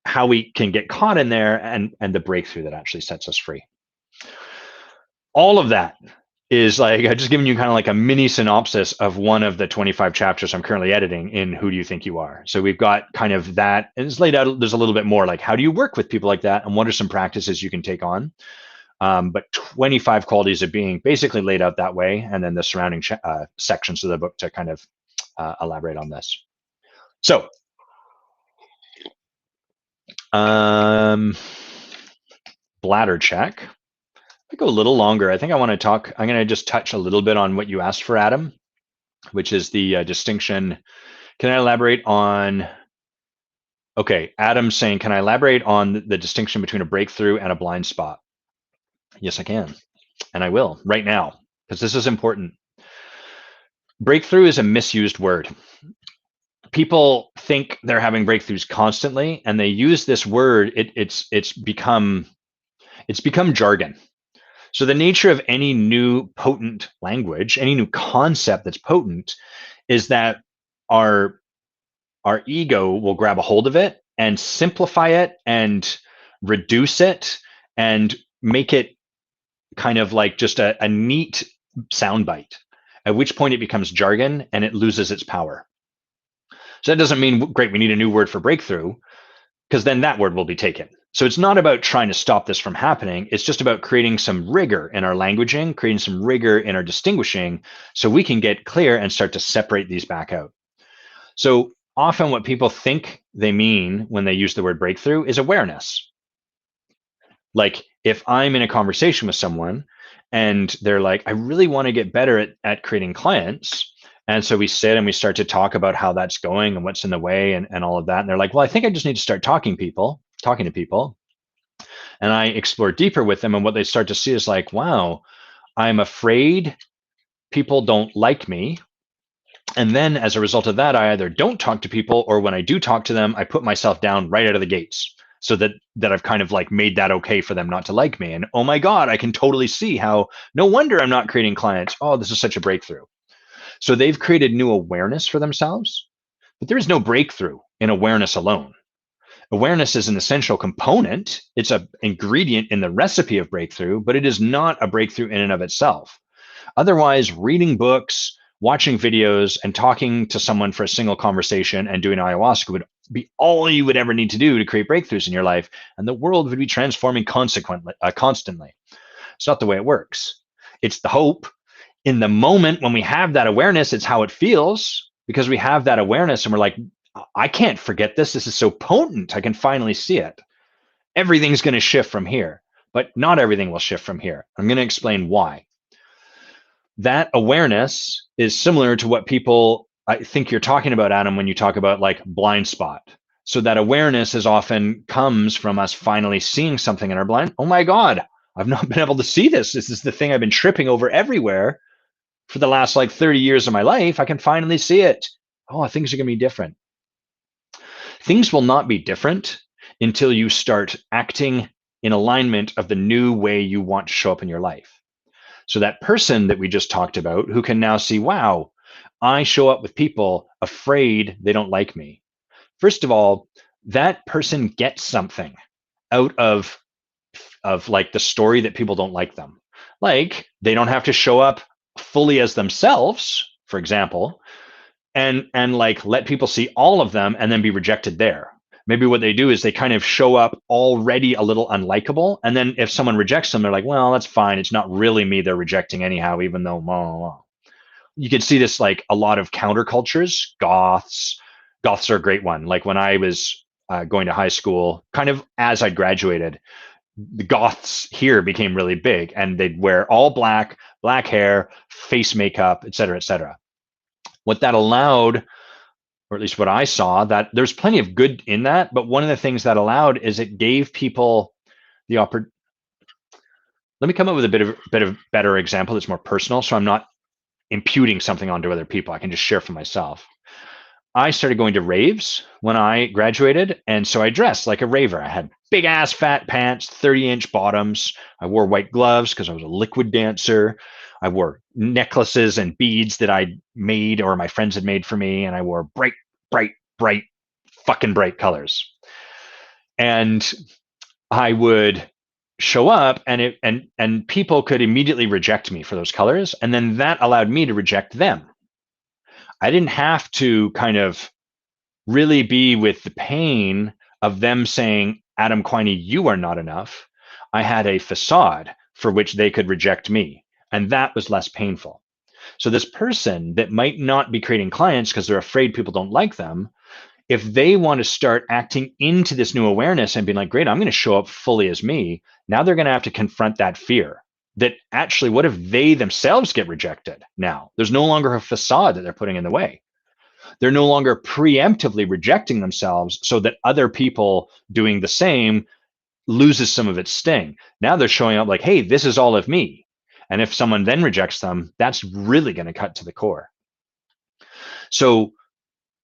how we can get caught in there and the breakthrough that actually sets us free. All of that is like, I just given you kind of like a mini synopsis of one of the 25 chapters I'm currently editing in Who Do You Think You Are? So we've got kind of that, and it's laid out, there's a little bit more like, how do you work with people like that? And what are some practices you can take on? But 25 qualities of being basically laid out that way. And then the surrounding sections of the book to kind of elaborate on this. So, bladder check. I go a little longer. I think I want to talk, I'm going to just touch a little bit on what you asked for, Adam, which is the distinction. Can I elaborate on, okay, Adam's saying, can I elaborate on the distinction between a breakthrough and a blind spot? Yes, I can. And I will right now, because this is important. Breakthrough is a misused word. people think they're having breakthroughs constantly, and they use this word. It's become jargon. So the nature of any new potent language, any new concept that's potent, is that our ego will grab a hold of it and simplify it and reduce it and make it kind of like just a neat soundbite, at which point it becomes jargon and it loses its power. So that doesn't mean, great, we need a new word for breakthrough, because then that word will be taken. So it's not about trying to stop this from happening. It's just about creating some rigor in our languaging, creating some rigor in our distinguishing, so we can get clear and start to separate these back out. So often what people think they mean when they use the word breakthrough is awareness. Like if I'm in a conversation with someone and they're like, I really want to get better at creating clients. And so we sit and we start to talk about how that's going and what's in the way and all of that. And they're like, well, I think I just need to start talking to people. And I explore deeper with them. And what they start to see is like, wow, I'm afraid people don't like me. And then as a result of that, I either don't talk to people, or when I do talk to them, I put myself down right out of the gates, so that I've kind of like made that okay for them not to like me. And oh my God, I can totally see how, no wonder I'm not creating clients. Oh, this is such a breakthrough. So they've created new awareness for themselves, but there is no breakthrough in awareness alone. Awareness is an essential component. It's an ingredient in the recipe of breakthrough, but it is not a breakthrough in and of itself. Otherwise, reading books, watching videos, and talking to someone for a single conversation and doing ayahuasca would be all you would ever need to do to create breakthroughs in your life, and the world would be transforming constantly. It's not the way it works. It's the hope. In the moment when we have that awareness, it's how it feels, because we have that awareness and we're like, I can't forget this. This is so potent. I can finally see it. Everything's going to shift from here, but not everything will shift from here. I'm going to explain why. That awareness is similar to what people, I think you're talking about, Adam, when you talk about like blind spot. So that awareness is often comes from us finally seeing something in our blind. Oh my God, I've not been able to see this. This is the thing I've been tripping over everywhere for the last like 30 years of my life. I can finally see it. Oh, things are going to be different. Things will not be different until you start acting in alignment of the new way you want to show up in your life. So that person that we just talked about, who can now see, wow, I show up with people afraid they don't like me. First of all, that person gets something out of like the story that people don't like them. Like they don't have to show up fully as themselves, for example, and like let people see all of them and then be rejected there. Maybe what they do is they kind of show up already a little unlikable, and then if someone rejects them, they're like, well, that's fine, it's not really me they're rejecting anyhow, even though blah, blah, blah. You can see this like a lot of countercultures. Goths are a great one. Like when I was going to high school, kind of as I graduated, the goths here became really big, and they'd wear all black hair, face makeup, et cetera, et cetera. What that allowed, or at least what I saw, that there's plenty of good in that, but one of the things that allowed is it gave people the opportunity. Let me come up with a bit of better example that's more personal, so I'm not imputing something onto other people. I can just share for myself. I started going to raves when I graduated, and so I dressed like a raver. I had big ass fat pants, 30-inch bottoms. I wore white gloves because I was a liquid dancer. I wore necklaces and beads that I made or my friends had made for me, and I wore bright, fucking bright colors. And I would show up, and people could immediately reject me for those colors, and then that allowed me to reject them. I didn't have to kind of really be with the pain of them saying, Adam Quiney, you are not enough. I had a facade for which they could reject me, and that was less painful. So this person that might not be creating clients because they're afraid people don't like them, if they want to start acting into this new awareness and being like, great, I'm going to show up fully as me, now they're going to have to confront that fear that actually, what if they themselves get rejected now? There's no longer a facade that they're putting in the way. They're no longer preemptively rejecting themselves so that other people doing the same loses some of its sting. Now they're showing up like, hey, this is all of me. And if someone then rejects them, that's really going to cut to the core. So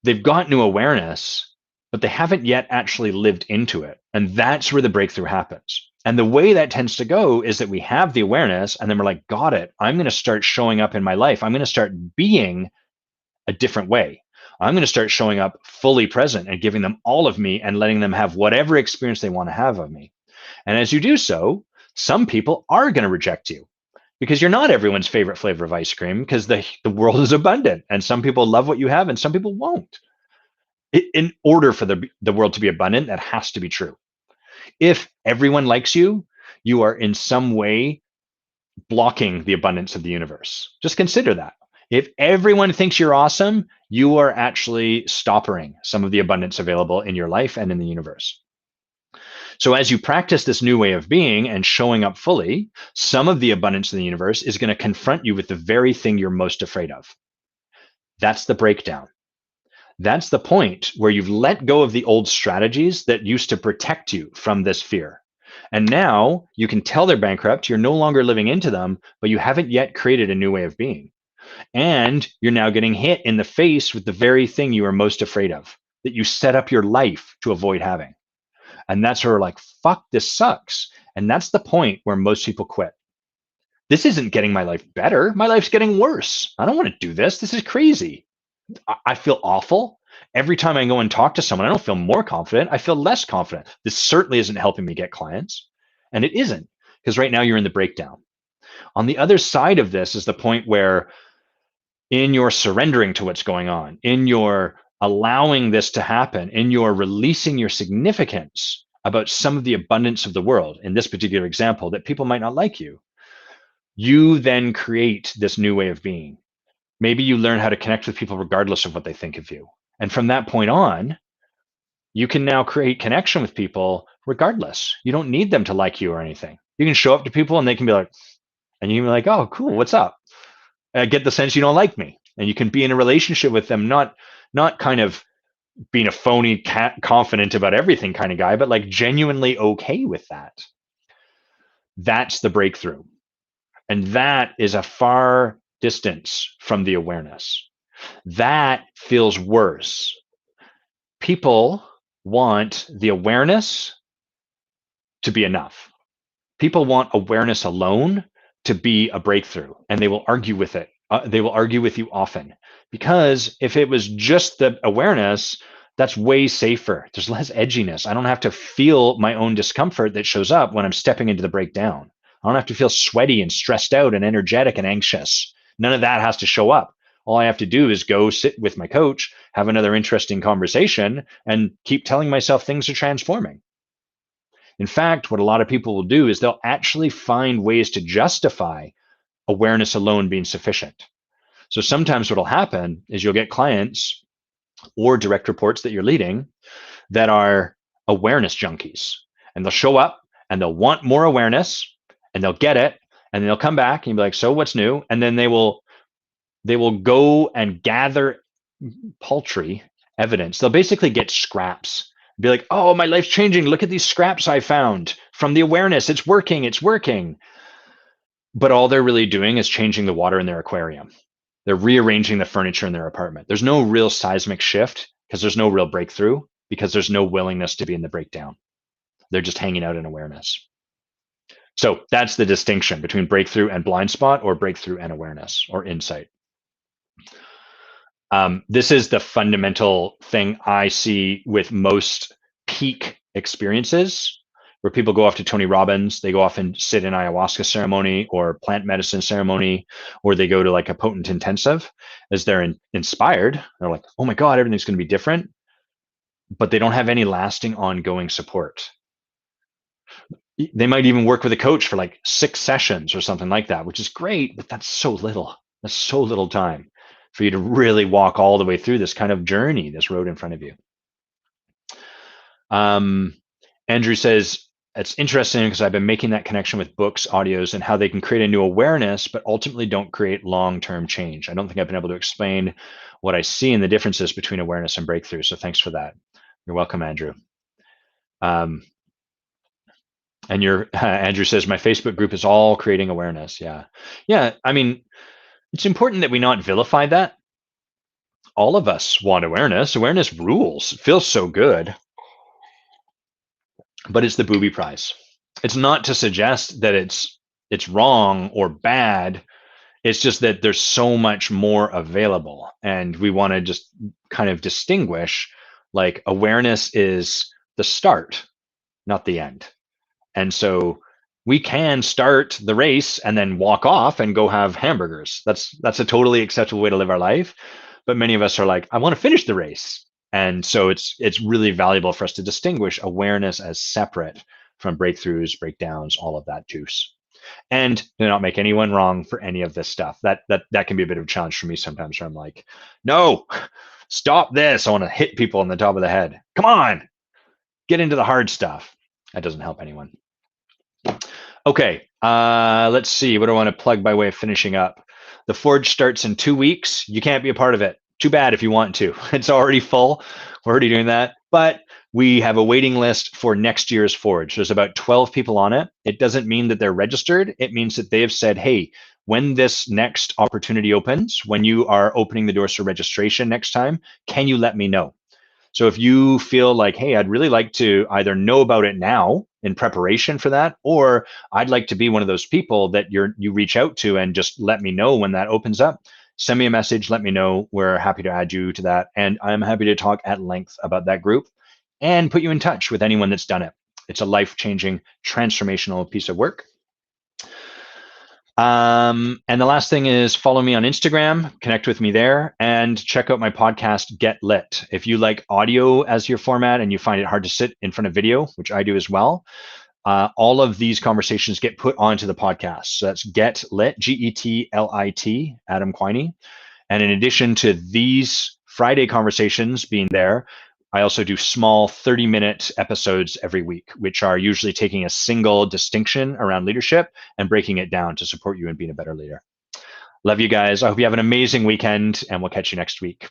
they've got new awareness, but they haven't yet actually lived into it. And that's where the breakthrough happens. And the way that tends to go is that we have the awareness and then we're like, got it. I'm going to start showing up in my life. I'm going to start being a different way. I'm going to start showing up fully present and giving them all of me and letting them have whatever experience they want to have of me. And as you do so, some people are going to reject you because you're not everyone's favorite flavor of ice cream because the world is abundant and some people love what you have and some people won't. In order for the world to be abundant, that has to be true. If everyone likes you, you are in some way blocking the abundance of the universe. Just consider that. If everyone thinks you're awesome, you are actually stopping some of the abundance available in your life and in the universe. So as you practice this new way of being and showing up fully, some of the abundance in the universe is going to confront you with the very thing you're most afraid of. That's the breakdown. That's the point where you've let go of the old strategies that used to protect you from this fear. And now you can tell they're bankrupt. You're no longer living into them, but you haven't yet created a new way of being. And you're now getting hit in the face with the very thing you are most afraid of, that you set up your life to avoid having. And that's where we're like, fuck, this sucks. And that's the point where most people quit. This isn't getting my life better. My life's getting worse. I don't want to do this. This is crazy. I feel awful. Every time I go and talk to someone, I don't feel more confident. I feel less confident. This certainly isn't helping me get clients. And it isn't, because right now you're in the breakdown. On the other side of this is the point where, in your surrendering to what's going on, in your allowing this to happen, in your releasing your significance about some of the abundance of the world, in this particular example, that people might not like you, you then create this new way of being. Maybe you learn how to connect with people regardless of what they think of you. And from that point on, you can now create connection with people regardless. You don't need them to like you or anything. You can show up to people and they can be like, and you can be like, oh, cool, what's up? I get the sense you don't like me. And you can be in a relationship with them, not kind of being a phony, confident about everything kind of guy, but like genuinely okay with that. That's the breakthrough. And that is a far distance from the awareness. That feels worse. People want the awareness to be enough. People want awareness alone to be a breakthrough, and they will argue with it. They will argue with you often, because if it was just the awareness, that's way safer. There's less edginess. I don't have to feel my own discomfort that shows up when I'm stepping into the breakdown. I don't have to feel sweaty and stressed out and energetic and anxious. None of that has to show up. All I have to do is go sit with my coach, have another interesting conversation, and keep telling myself things are transforming. In fact, what a lot of people will do is they'll actually find ways to justify awareness alone being sufficient. So sometimes what will happen is you'll get clients or direct reports that you're leading that are awareness junkies. And they'll show up and they'll want more awareness and they'll get it. And they'll come back and be like, so what's new? And then they will go and gather paltry evidence. They'll basically get scraps. Be like, oh, my life's changing. Look at these scraps I found from the awareness. It's working. It's working. But all they're really doing is changing the water in their aquarium. They're rearranging the furniture in their apartment. There's no real seismic shift because there's no real breakthrough, because there's no willingness to be in the breakdown. They're just hanging out in awareness. So that's the distinction between breakthrough and blind spot, or breakthrough and awareness or insight. This is the fundamental thing I see with most peak experiences, where people go off to Tony Robbins, they go off and sit in ayahuasca ceremony or plant medicine ceremony, or they go to like a potent intensive, as they're inspired. They're like, oh my God, everything's going to be different, but they don't have any lasting ongoing support. They might even work with a coach for like 6 sessions or something like that, which is great, but that's so little. That's so little time for you to really walk all the way through this kind of journey, this road in front of you. Andrew says, it's interesting because I've been making that connection with books, audios, and how they can create a new awareness, but ultimately don't create long-term change. I don't think I've been able to explain what I see in the differences between awareness and breakthrough. So thanks for that. You're welcome, Andrew. And Andrew says, my Facebook group is all creating awareness. Yeah. I mean, it's important that we not vilify that. all of us want awareness. Awareness rules. It feels so good. But it's the booby prize. It's not to suggest that it's wrong or bad. It's just that there's so much more available, and we want to just kind of distinguish, like, awareness is the start, not the end. And so we can start the race and then walk off and go have hamburgers. That's a totally acceptable way to live our life. But many of us are like, I want to finish the race. And so it's really valuable for us to distinguish awareness as separate from breakthroughs, breakdowns, all of that juice. And do not make anyone wrong for any of this stuff. That can be a bit of a challenge for me sometimes, where I'm like, no, stop this. I want to hit people on the top of the head. Come on, get into the hard stuff. That doesn't help anyone. Okay, let's see. What do I want to plug by way of finishing up? The Forge starts in 2 weeks. You can't be a part of it. Too bad if you want to. It's already full. We're already doing that. But we have a waiting list for next year's Forge. There's about 12 people on it. It doesn't mean that they're registered. It means that they have said, hey, when this next opportunity opens, when you are opening the doors for registration next time, can you let me know? So if you feel like, hey, I'd really like to either know about it now in preparation for that, or I'd like to be one of those people that you reach out to and just let me know when that opens up, send me a message, let me know. We're happy to add you to that. And I'm happy to talk at length about that group and put you in touch with anyone that's done it. It's a life-changing, transformational piece of work. And the last thing is follow me on Instagram, connect with me there, and check out my podcast, Get Lit. If you like audio as your format and you find it hard to sit in front of video, which I do as well, all of these conversations get put onto the podcast. So that's Get Lit, Getlit, Adam Quiney. And in addition to these Friday conversations being there, I also do small 30-minute episodes every week, which are usually taking a single distinction around leadership and breaking it down to support you in being a better leader. Love you guys. I hope you have an amazing weekend, and we'll catch you next week.